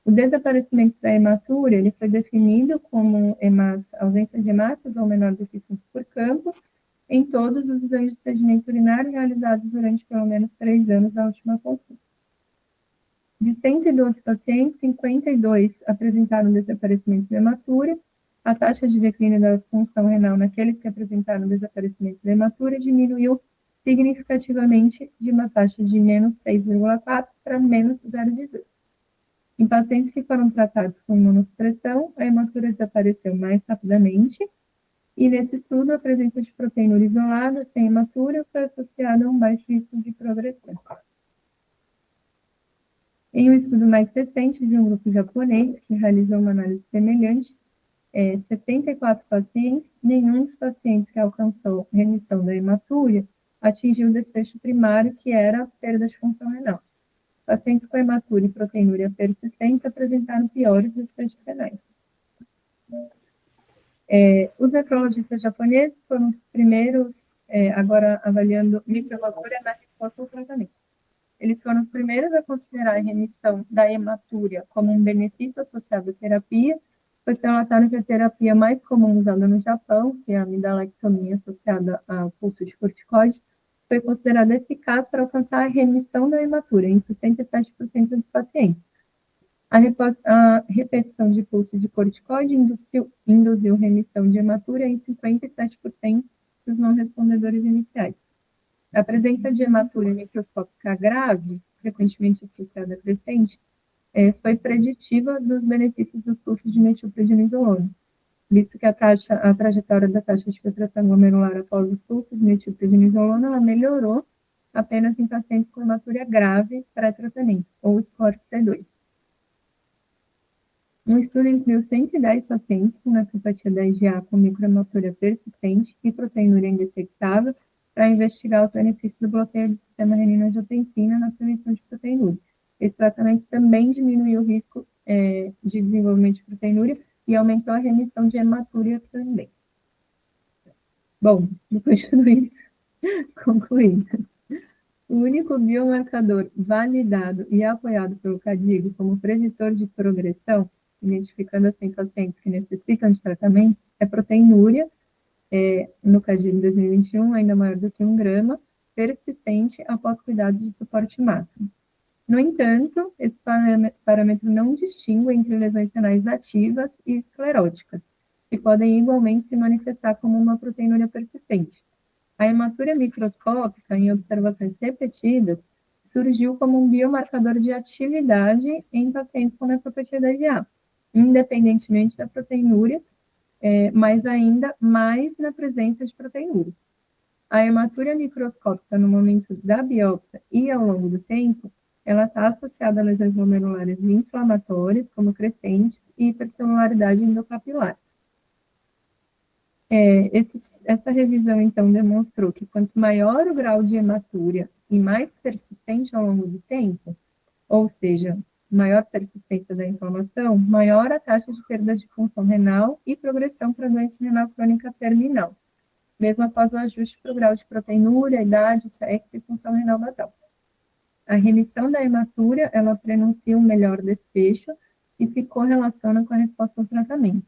O desaparecimento da hematúria ele foi definido como ausência de hemácias ou menor do que 5 por campo em todos os exames de sedimento urinário realizados durante pelo menos 3 anos da última consulta. De 112 pacientes, 52 apresentaram desaparecimento da hematúria. A taxa de declínio da função renal naqueles que apresentaram desaparecimento da hematúria diminuiu significativamente de uma taxa de menos 6,4 para menos 0,18. Em pacientes que foram tratados com imunossupressão, a hematúria desapareceu mais rapidamente, e nesse estudo a presença de proteinúria isolada sem hematúria foi associada a um baixo risco de progressão. Em um estudo mais recente de um grupo japonês que realizou uma análise semelhante, 74 pacientes, nenhum dos pacientes que alcançou remissão da hematúria atingiu o desfecho primário, que era a perda de função renal. Pacientes com hematúria e proteinúria persistente apresentaram piores desfechos renais. Os nefrologistas japoneses foram os primeiros, agora avaliando microhematura na resposta ao tratamento. Eles foram os primeiros a considerar a remissão da hematúria como um benefício associado à terapia, pois relataram que a terapia mais comum usada no Japão, que é a amidalectomia associada ao pulso de corticoide, foi considerada eficaz para alcançar a remissão da hematúria em 67% dos pacientes. A repetição de pulso de corticoide induziu remissão de hematúria em 57% dos não respondedores iniciais. A presença de hematúria microscópica grave, frequentemente associada a crescente, foi preditiva dos benefícios dos pulsos de metilprednisolona, visto que a trajetória da taxa de filtração glomerular após os pulsos de metilprednisolona ela melhorou apenas em pacientes com hematúria grave pré-tratamento, ou score C2. Um estudo incluiu 110 pacientes com nefropatia da IgA com microhematúria persistente e proteinúria indetectável para investigar os benefícios do bloqueio do sistema renina-angiotensina na prevenção de proteinúria. Esse tratamento também diminuiu o risco de desenvolvimento de proteinúria e aumentou a remissão de hematúria também. Bom, depois de tudo isso, concluindo. O único biomarcador validado e apoiado pelo CADIGO como preditor de progressão, identificando assim pacientes que necessitam de tratamento, é proteinúria, no CADIGO 2021, ainda maior do que 1 grama, persistente após cuidados de suporte máximo. No entanto, esse parâmetro não distingue entre lesões renais ativas e escleróticas, que podem igualmente se manifestar como uma proteinúria persistente. A hematúria microscópica, em observações repetidas, surgiu como um biomarcador de atividade em pacientes com nefropatia da IgA, independentemente da proteinúria, mas ainda mais na presença de proteinúria. A hematúria microscópica no momento da biópsia e ao longo do tempo, ela está associada a lesões glomerulares inflamatórias, como crescentes, e hipercelularidade endocapilar. Essa revisão, então, demonstrou que quanto maior o grau de hematúria e mais persistente ao longo do tempo, ou seja, maior persistência da inflamação, maior a taxa de perda de função renal e progressão para a doença renal crônica terminal, mesmo após o ajuste para o grau de proteinúria, idade, sexo e função renal basal. A remissão da hematúria, ela prenuncia um melhor desfecho e se correlaciona com a resposta ao tratamento.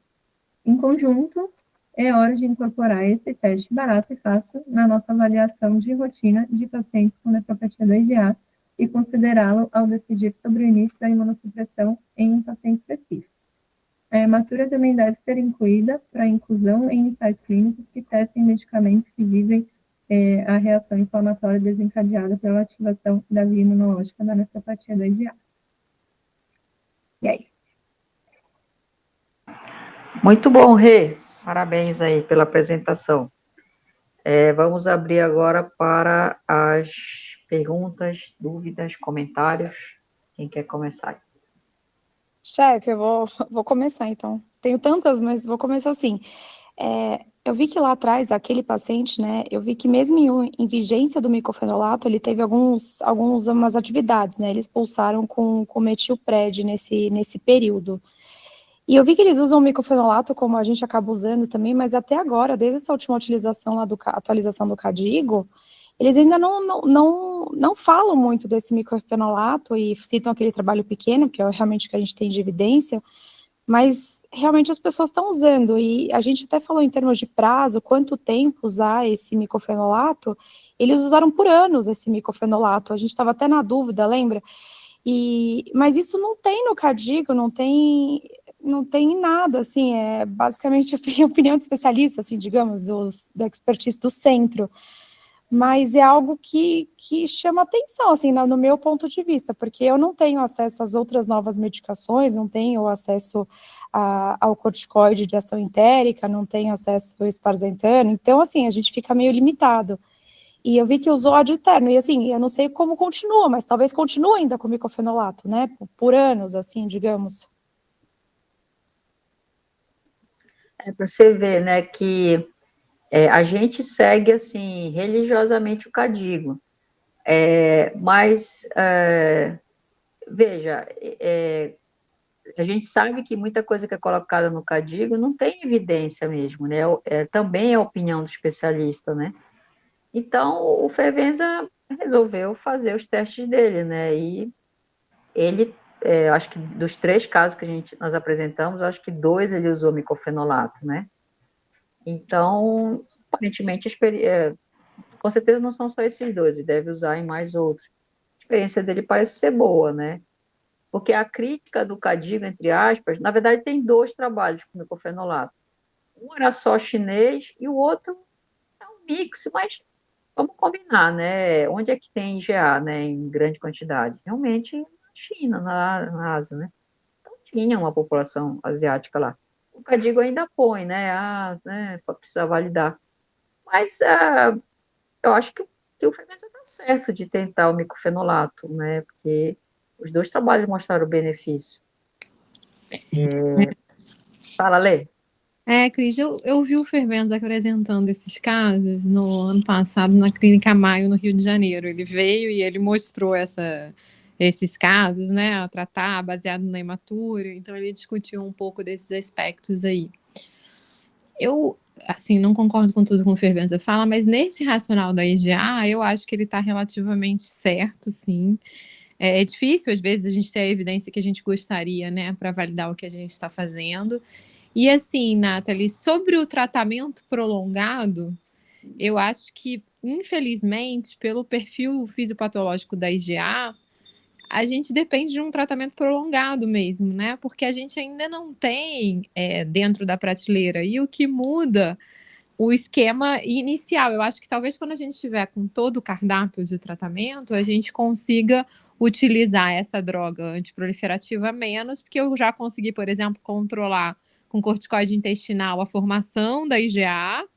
Em conjunto, é hora de incorporar esse teste barato e fácil na nossa avaliação de rotina de pacientes com nefropatia da IgA e considerá-lo ao decidir sobre o início da imunossupressão em um paciente específico. A hematúria também deve ser incluída para inclusão em ensaios clínicos que testem medicamentos que visem a reação inflamatória desencadeada pela ativação da via imunológica da nefropatia da IgA. E é isso. Muito bom, Rê. Parabéns aí pela apresentação. Vamos abrir agora para as perguntas, dúvidas, comentários. Quem quer começar? Chefe, eu vou começar, então. Tenho tantas, mas vou começar assim. Eu vi que lá atrás, aquele paciente, né, eu vi que mesmo em vigência do micofenolato, ele teve algumas atividades, né, eles pulsaram com metilpred nesse período. E eu vi que eles usam o micofenolato como a gente acaba usando também, mas até agora, desde essa última utilização lá atualização do CADIGO, eles ainda não falam muito desse micofenolato e citam aquele trabalho pequeno, que é realmente o que a gente tem de evidência, mas realmente as pessoas estão usando, e a gente até falou em termos de prazo, quanto tempo usar esse micofenolato, eles usaram por anos esse micofenolato, a gente estava até na dúvida, lembra? Mas isso não tem no CADIGO, não tem nada, assim, basicamente a opinião de especialista, assim, digamos, da expertise do centro, mas é algo que chama atenção, assim, no meu ponto de vista, porque eu não tenho acesso às outras novas medicações, não tenho acesso ao corticoide de ação entérica, não tenho acesso ao esparzetano, então, assim, a gente fica meio limitado. E eu vi que usou ad eterno, e assim, eu não sei como continua, mas talvez continue ainda com micofenolato, né, por anos, assim, digamos. Para você ver, né, que a gente segue, assim, religiosamente o CADIGO, mas, veja, a gente sabe que muita coisa que é colocada no CADIGO não tem evidência mesmo, né? Também é a opinião do especialista, né? Então, o Fervenza resolveu fazer os testes dele, né? E ele, acho que dos 3 casos que nós apresentamos, acho que 2 ele usou micofenolato, né? Então, aparentemente, com certeza não são só esses 2, ele deve usar em mais outros. A experiência dele parece ser boa, né? Porque a crítica do CADIGO, entre aspas, na verdade tem 2 trabalhos com micofenolato. Um era só chinês e o outro é um mix, mas vamos combinar, né? Onde é que tem IgA, né, em grande quantidade? Realmente na China, na Ásia, né? Então tinha uma população asiática lá. O CADIGO ainda põe, né, para precisar validar. Mas eu acho que o Fermeza está certo de tentar o micofenolato, né? Porque os 2 trabalhos mostraram o benefício. Fala, Lê. Cris, eu vi o Fervenza apresentando esses casos no ano passado na Clínica Maio, no Rio de Janeiro. Ele veio e ele mostrou esses casos, né, a tratar baseado na hematura, então ele discutiu um pouco desses aspectos aí. Eu, assim, não concordo com tudo que o Fervenza fala, mas nesse racional da IgA, eu acho que ele está relativamente certo, sim. É difícil, às vezes, a gente ter a evidência que a gente gostaria, né, para validar o que a gente está fazendo. E assim, Nathalie, sobre o tratamento prolongado, eu acho que, infelizmente, pelo perfil fisiopatológico da IgA, a gente depende de um tratamento prolongado mesmo, né? Porque a gente ainda não tem dentro da prateleira. E o que muda o esquema inicial. Eu acho que talvez quando a gente estiver com todo o cardápio de tratamento, a gente consiga utilizar essa droga antiproliferativa menos, porque eu já consegui, por exemplo, controlar com corticoide intestinal a formação da IgA,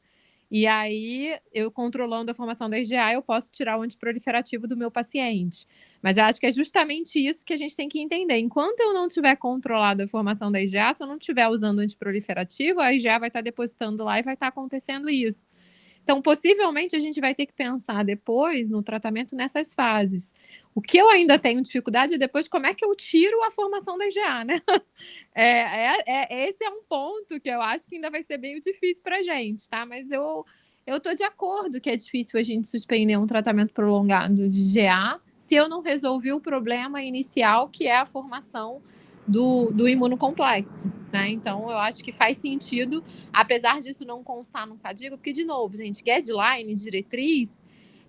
e aí, eu controlando a formação da IgA, eu posso tirar o antiproliferativo do meu paciente. Mas eu acho que é justamente isso que a gente tem que entender. Enquanto eu não tiver controlado a formação da IgA, se eu não estiver usando antiproliferativo, a IgA vai estar depositando lá e vai estar acontecendo isso. Então, possivelmente, a gente vai ter que pensar depois no tratamento nessas fases. O que eu ainda tenho dificuldade é depois como é que eu tiro a formação da IgA, né? Esse é um ponto que eu acho que ainda vai ser meio difícil para a gente, tá? Mas eu estou de acordo que é difícil a gente suspender um tratamento prolongado de IgA se eu não resolvi o problema inicial, que é a formação do imunocomplexo, né? Então, eu acho que faz sentido, apesar disso não constar no CADIGO, porque, de novo, gente, guideline, diretriz,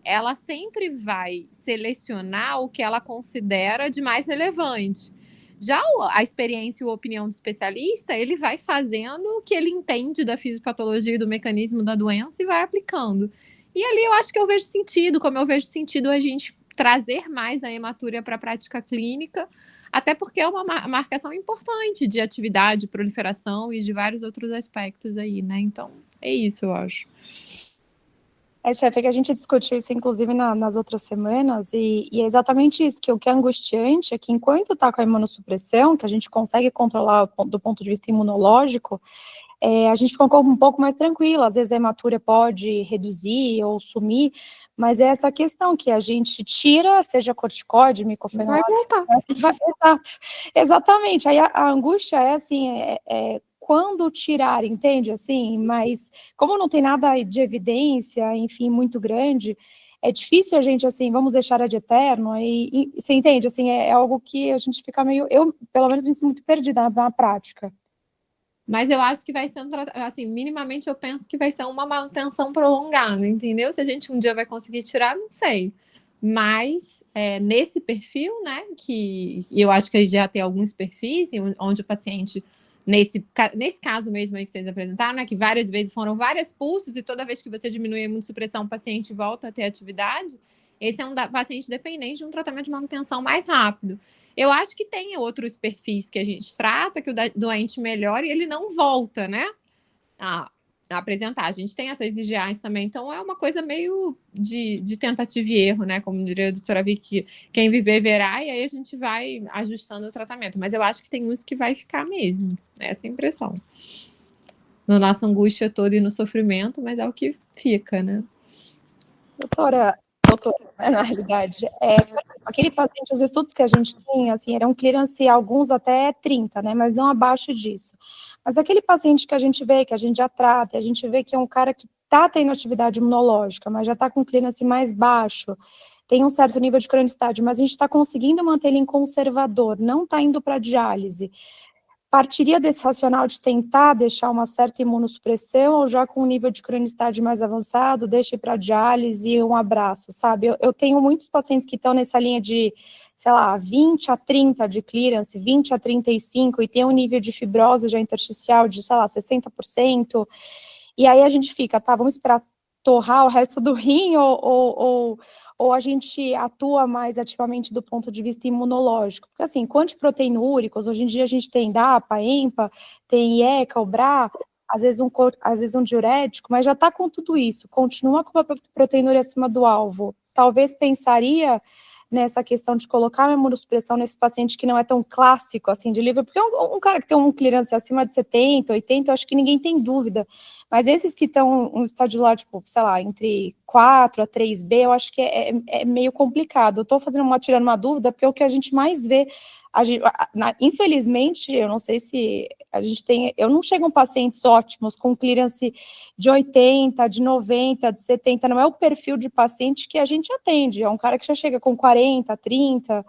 ela sempre vai selecionar o que ela considera de mais relevante. Já a experiência e a opinião do especialista, ele vai fazendo o que ele entende da fisiopatologia e do mecanismo da doença e vai aplicando. E ali eu acho que eu vejo sentido, como eu vejo sentido a gente trazer mais a hematúria para a prática clínica, até porque é uma marcação importante de atividade, proliferação e de vários outros aspectos aí, né? Então, é isso, eu acho. Chefe, é que a gente discutiu isso, inclusive, nas outras semanas, e é exatamente isso, que o que é angustiante é que enquanto está com a imunossupressão, que a gente consegue controlar do ponto de vista imunológico, a gente ficou um pouco mais tranquilo, às vezes a hematúria pode reduzir ou sumir, mas é essa questão que a gente tira, seja corticoide, micofenolato... Vai voltar. Exatamente, aí a angústia é assim, quando tirar, entende, assim, mas como não tem nada de evidência, enfim, muito grande, é difícil a gente, assim, vamos deixar ad eterno, e você entende, assim, é algo que a gente fica meio, eu, pelo menos, me sinto muito perdida na prática. Mas eu acho que vai ser assim, minimamente eu penso que vai ser uma manutenção prolongada, entendeu? Se a gente um dia vai conseguir tirar, não sei. Mas nesse perfil, né, que eu acho que já tem alguns perfis onde o paciente, nesse caso mesmo aí que vocês apresentaram, né, que várias vezes foram vários pulsos e toda vez que você diminui a imunossupressão, o paciente volta a ter atividade, esse é um paciente dependente de um tratamento de manutenção mais rápido. Eu acho que tem outros perfis que a gente trata, que o doente melhora e ele não volta, né, a apresentar. A gente tem essas IgAs também, então é uma coisa meio de tentativa e erro, né, como diria a doutora Vicky, quem viver verá, e aí a gente vai ajustando o tratamento. Mas eu acho que tem uns que vai ficar mesmo, essa é a impressão. Na nossa angústia toda e no sofrimento, mas é o que fica, né? Doutora, doutor, né, na realidade. Aquele paciente, os estudos que a gente tem, assim, eram clearance, alguns até 30, né, mas não abaixo disso. Mas aquele paciente que a gente vê, que a gente já trata, a gente vê que é um cara que está tendo atividade imunológica, mas já está com clearance mais baixo, tem um certo nível de cronicidade, mas a gente está conseguindo manter ele em conservador, não está indo para diálise. Partiria desse racional de tentar deixar uma certa imunossupressão, ou já com um nível de cronicidade mais avançado, deixa ir para diálise e um abraço, sabe? Eu tenho muitos pacientes que estão nessa linha de, sei lá, 20 a 30 de clearance, 20 a 35, e tem um nível de fibrose já intersticial de, sei lá, 60%, e aí a gente fica, tá, vamos esperar torrar o resto do rim, ou a gente atua mais ativamente do ponto de vista imunológico? Porque, assim, antiproteinúricos, hoje em dia a gente tem DAPA, EMPA, tem IECA, o BRA, às vezes um diurético, mas já está com tudo isso, continua com uma proteinúria acima do alvo. Talvez pensaria nessa questão de colocar uma imunossupressão nesse paciente que não é tão clássico, assim, de livro, porque um cara que tem um clearance acima de 70, 80, eu acho que ninguém tem dúvida, mas esses que estão um estádio lá, tipo, sei lá, entre 4 a 3B, eu acho que é meio complicado. Eu estou tirando uma dúvida, porque é o que a gente mais vê, infelizmente, eu não sei se a gente tem, eu não chegam pacientes ótimos com clearance de 80, de 90, de 70, não é o perfil de paciente que a gente atende, é um cara que já chega com 40, 30,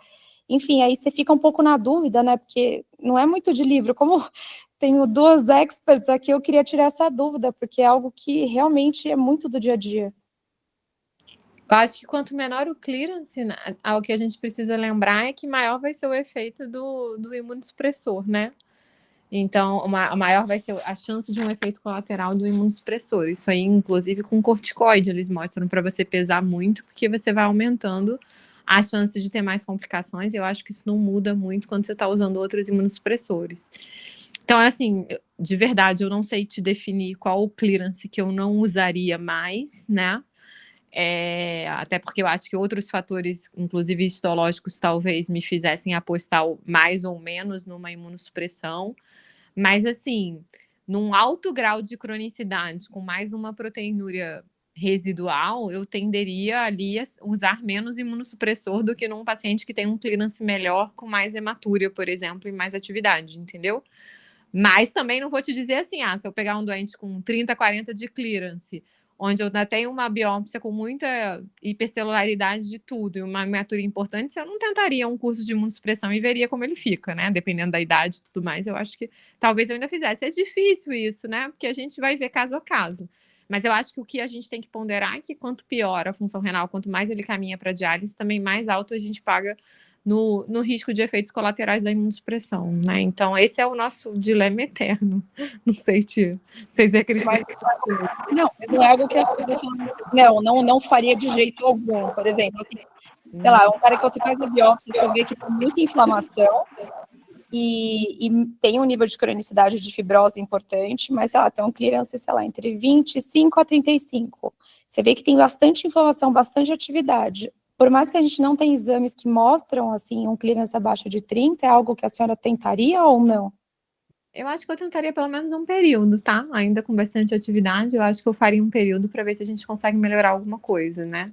enfim, aí você fica um pouco na dúvida, né, porque não é muito de livro, como tenho duas experts aqui, eu queria tirar essa dúvida, porque é algo que realmente é muito do dia a dia. Eu acho que quanto menor o clearance, né, o que a gente precisa lembrar é que maior vai ser o efeito do imunossupressor, né? Então, maior vai ser a chance de um efeito colateral do imunossupressor. Isso aí, inclusive, com corticoide, eles mostram para você pesar muito, porque você vai aumentando a chance de ter mais complicações. E eu acho que isso não muda muito quando você está usando outros imunossupressores. Então, assim, de verdade, eu não sei te definir qual o clearance que eu não usaria mais, né? Até porque eu acho que outros fatores, inclusive histológicos, talvez me fizessem apostar mais ou menos numa imunossupressão. Mas, assim, num alto grau de cronicidade, com mais uma proteinúria residual, eu tenderia ali a usar menos imunossupressor do que num paciente que tem um clearance melhor, com mais hematúria, por exemplo, e mais atividade, entendeu? Mas também não vou te dizer assim, se eu pegar um doente com 30, 40 de clearance, onde eu ainda tenho uma biópsia com muita hipercelularidade de tudo e uma hematuria importante, eu não tentaria um curso de imunossupressão e veria como ele fica, né? Dependendo da idade e tudo mais, eu acho que talvez eu ainda fizesse. É difícil isso, né? Porque a gente vai ver caso a caso. Mas eu acho que o que a gente tem que ponderar é que quanto pior a função renal, quanto mais ele caminha para diálise, também mais alto a gente paga no risco de efeitos colaterais da imunossupressão, né? Então, esse é o nosso dilema eterno. Não sei, tia. Vocês acreditam? Não é algo que não faria de jeito algum. Por exemplo, assim, sei lá, um cara que você faz a biópsia, você vê que tem muita inflamação e tem um nível de cronicidade de fibrose importante, mas, sei lá, tem um clearance, sei lá, entre 25 a 35. Você vê que tem bastante inflamação, bastante atividade. Por mais que a gente não tenha exames que mostram, assim, um clearance abaixo de 30, é algo que a senhora tentaria ou não? Eu acho que eu tentaria pelo menos um período, tá? Ainda com bastante atividade, eu acho que eu faria um período para ver se a gente consegue melhorar alguma coisa, né?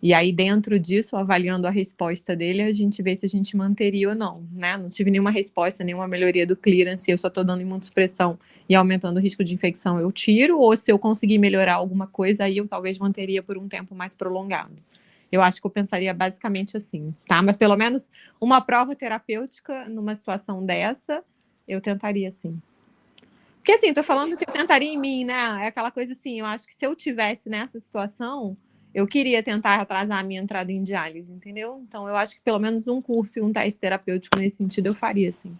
E aí, dentro disso, avaliando a resposta dele, a gente vê se a gente manteria ou não, né? Não tive nenhuma resposta, nenhuma melhoria do clearance, eu só tô dando imunossupressão e aumentando o risco de infecção, eu tiro, ou se eu conseguir melhorar alguma coisa, aí eu talvez manteria por um tempo mais prolongado. Eu acho que eu pensaria basicamente assim, tá? Mas pelo menos uma prova terapêutica numa situação dessa, eu tentaria sim. Porque assim, tô falando que eu tentaria em mim, né? É aquela coisa assim, eu acho que se eu tivesse nessa situação, eu queria tentar atrasar a minha entrada em diálise, entendeu? Então eu acho que pelo menos um curso e um teste terapêutico nesse sentido eu faria, sim.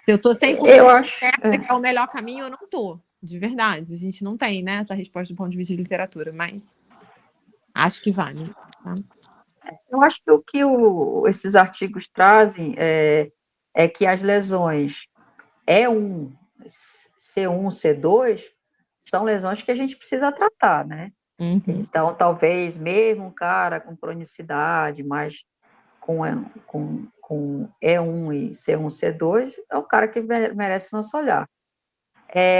Se eu tô 100% certa que é o melhor caminho, eu não tô. De verdade. A gente não tem, né, essa resposta do ponto de vista de literatura, mas acho que vale. Tá? Eu acho que o que esses artigos trazem é que as lesões E1, C1, C2 são lesões que a gente precisa tratar, né? Uhum. Então, talvez mesmo um cara com cronicidade, mas com E1 e C1, C2, é um cara que merece nosso olhar.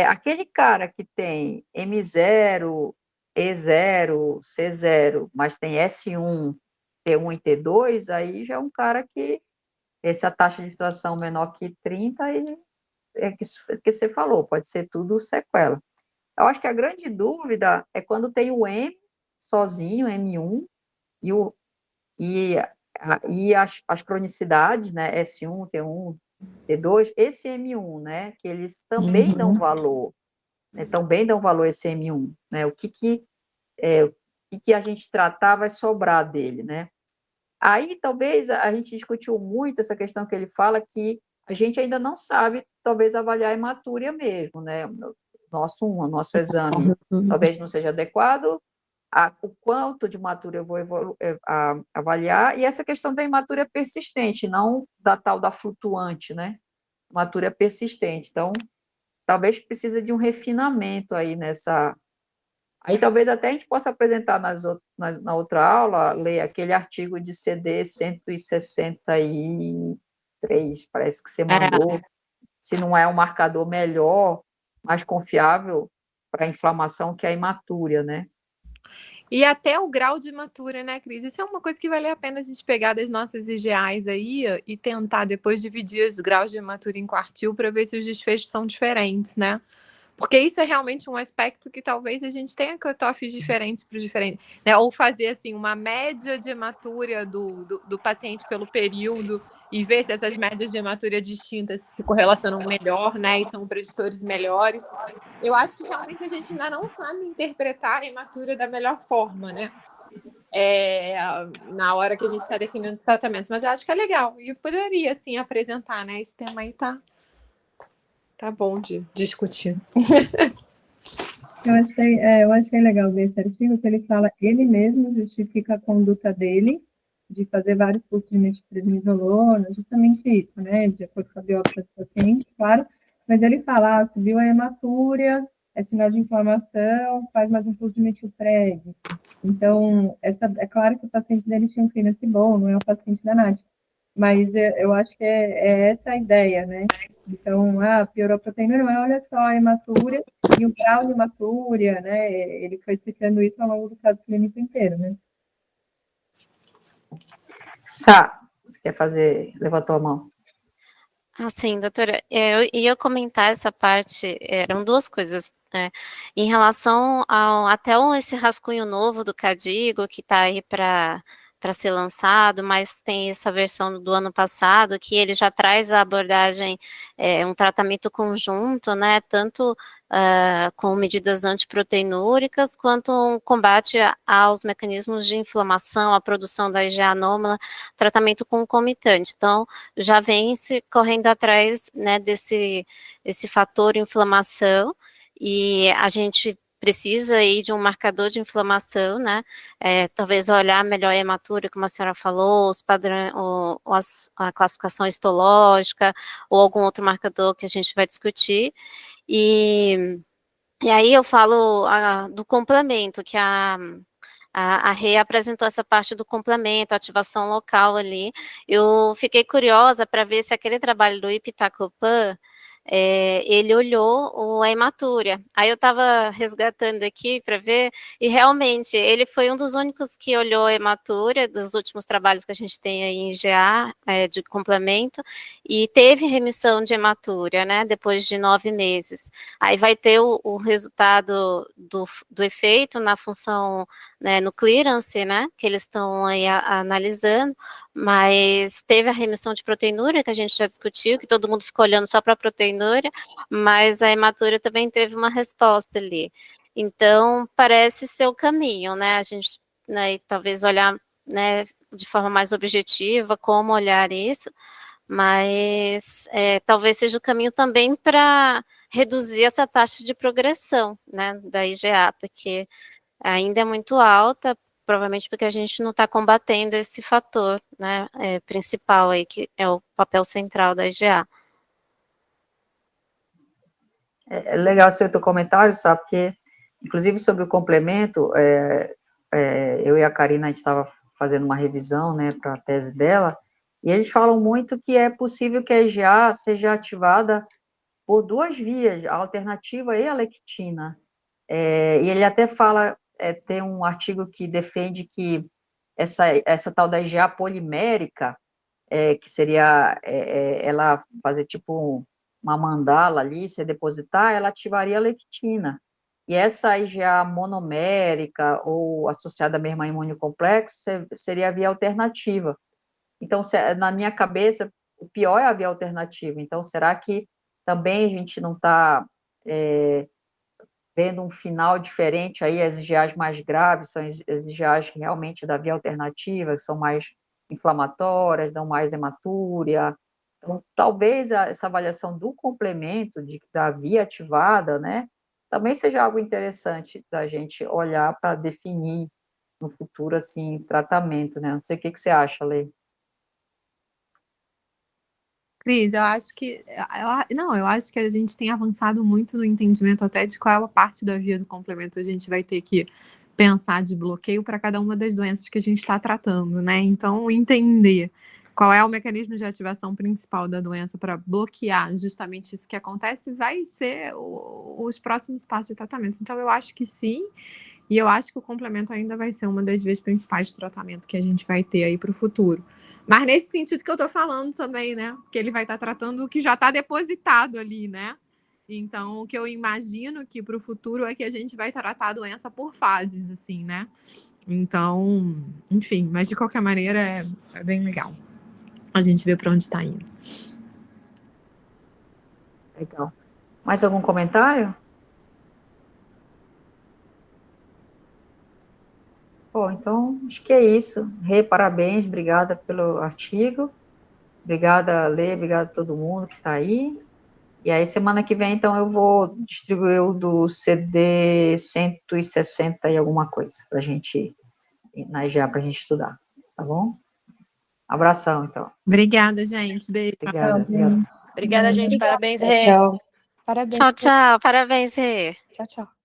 Aquele cara que tem M0, E0, C0, mas tem S1, T1 e T2, aí já é um cara que essa taxa de filtração menor que 30 e é que você falou, pode ser tudo sequela. Eu acho que a grande dúvida é quando tem o M sozinho, M1, e, e, e as cronicidades, né, S1, T1, T2, esse M1, né, que eles também dão valor, né, também dão valor esse M1, né, o que a gente tratar vai sobrar dele, né. Aí, talvez, a gente discutiu muito essa questão que ele fala que a gente ainda não sabe, talvez, avaliar a hematúria mesmo, né? O nosso exame talvez não seja adequado, o quanto de hematúria eu vou avaliar, e essa questão da hematúria persistente, não da tal da flutuante, né? Hematúria persistente. Então, talvez precisa de um refinamento aí nessa. Aí talvez até a gente possa apresentar na outra aula, ler aquele artigo de CD 163, parece que você mandou, se não é um marcador melhor, mais confiável para a inflamação que a hematúria, né? E até o grau de hematúria, né, Cris? Isso é uma coisa que vale a pena a gente pegar das nossas IGAs aí e tentar depois dividir os graus de hematúria em quartil para ver se os desfechos são diferentes, né? Porque isso é realmente um aspecto que talvez a gente tenha cutoffs diferentes para os diferentes, né? Ou fazer assim uma média de hematúria do paciente pelo período e ver se essas médias de hematúria distintas se correlacionam melhor, né? E são preditores melhores. Eu acho que realmente a gente ainda não sabe interpretar a hematúria da melhor forma, né? Na hora que a gente está definindo os tratamentos, mas eu acho que é legal e eu poderia assim apresentar, né? Esse tema aí tá bom de discutir. Eu achei legal ver esse artigo, que ele fala, ele mesmo justifica a conduta dele de fazer vários cursos de metipreznisolona, justamente isso, né, de acordo com a biópsia do paciente, claro, mas ele fala, subiu a hematúria, é sinal de inflamação, faz mais um curso de metilpred. Então, é claro que o paciente dele tinha um clínico bom, não é o paciente da Nath, mas eu acho que é essa a ideia, né? Então, piorou a proteína, não é, olha só, a hematúria e o grau de hematúria, né? Ele foi citando isso ao longo do caso clínico inteiro, né? Sá, você quer levantou a mão. Sim, doutora, eu ia comentar essa parte, eram duas coisas, né? Em relação até esse rascunho novo do Cadigo, que está aí para ser lançado, mas tem essa versão do ano passado, que ele já traz a abordagem, um tratamento conjunto, né, tanto com medidas antiproteinúricas, quanto um combate aos mecanismos de inflamação, a produção da IgA anômala, tratamento concomitante. Então, já vem se correndo atrás, né, esse fator inflamação, e a gente precisa aí de um marcador de inflamação, né, talvez olhar melhor a hematúria, como a senhora falou, os padrões, a classificação histológica, ou algum outro marcador que a gente vai discutir, e aí eu falo do complemento, que a Rê apresentou essa parte do complemento, ativação local ali. Eu fiquei curiosa para ver se aquele trabalho do Ipitacopan, ele olhou a hematúria. Aí eu estava resgatando aqui para ver, e realmente ele foi um dos únicos que olhou a hematúria dos últimos trabalhos que a gente tem aí em GA, de complemento, e teve remissão de hematúria, né, depois de 9 meses. Aí vai ter o resultado do efeito na função, né, no clearance, né, que eles estão aí analisando, mas teve a remissão de proteinúria, que a gente já discutiu, que todo mundo ficou olhando só para a proteinúria, mas a hematúria também teve uma resposta ali. Então, parece ser o caminho, né, a gente, né, e talvez olhar, né, de forma mais objetiva, como olhar isso, mas talvez seja o caminho também para reduzir essa taxa de progressão, né, da IgA, porque ainda é muito alta, provavelmente porque a gente não está combatendo esse fator, né, principal aí, que é o papel central da IgA. É legal esse teu comentário, sabe, porque, inclusive, sobre o complemento, eu e a Karina, a gente estava fazendo uma revisão, né, para a tese dela, e eles falam muito que é possível que a IgA seja ativada por duas vias, a alternativa e a lectina. E ele até fala tem um artigo que defende que essa tal da IgA polimérica, que seria ela fazer tipo uma mandala ali, se depositar, ela ativaria a lectina. E essa IgA monomérica ou associada mesmo a imunocomplexo seria a via alternativa. Então, na minha cabeça, o pior é a via alternativa. Então, será que também a gente não está vendo um final diferente aí? As IgAs mais graves são as IgAs realmente da via alternativa, que são mais inflamatórias, dão mais hematúria. Então, talvez essa avaliação do complemento da via ativada, né, também seja algo interessante da gente olhar para definir no futuro, assim, tratamento, né? Não sei o que você acha, Lê. Cris, eu acho que a gente tem avançado muito no entendimento até de qual é a parte da via do complemento a gente vai ter que pensar de bloqueio para cada uma das doenças que a gente está tratando, né? Então, entender qual é o mecanismo de ativação principal da doença para bloquear justamente isso que acontece vai ser os próximos passos de tratamento. Então, eu acho que sim, e eu acho que o complemento ainda vai ser uma das vias principais de tratamento que a gente vai ter aí para o futuro. Mas nesse sentido que eu estou falando também, né? Que ele vai estar tratando o que já está depositado ali, né? Então, o que eu imagino que para o futuro é que a gente vai tratar a doença por fases, assim, né? Então, enfim, mas de qualquer maneira é bem legal. A gente vê para onde está indo. Legal. Mais algum comentário? Bom, então, acho que é isso. Rê, parabéns, obrigada pelo artigo. Obrigada, Lê, obrigada a todo mundo que está aí. E aí, semana que vem, então, eu vou distribuir o do CD 160 e alguma coisa, para a gente, na IgA, para a gente estudar, tá bom? Abração, então. Obrigada, gente. Beijo. Obrigada. Tchau, Obrigada, gente. Parabéns, Rê. Tchau. Parabéns. Tchau, tchau. Parabéns, Rê. Tchau, tchau.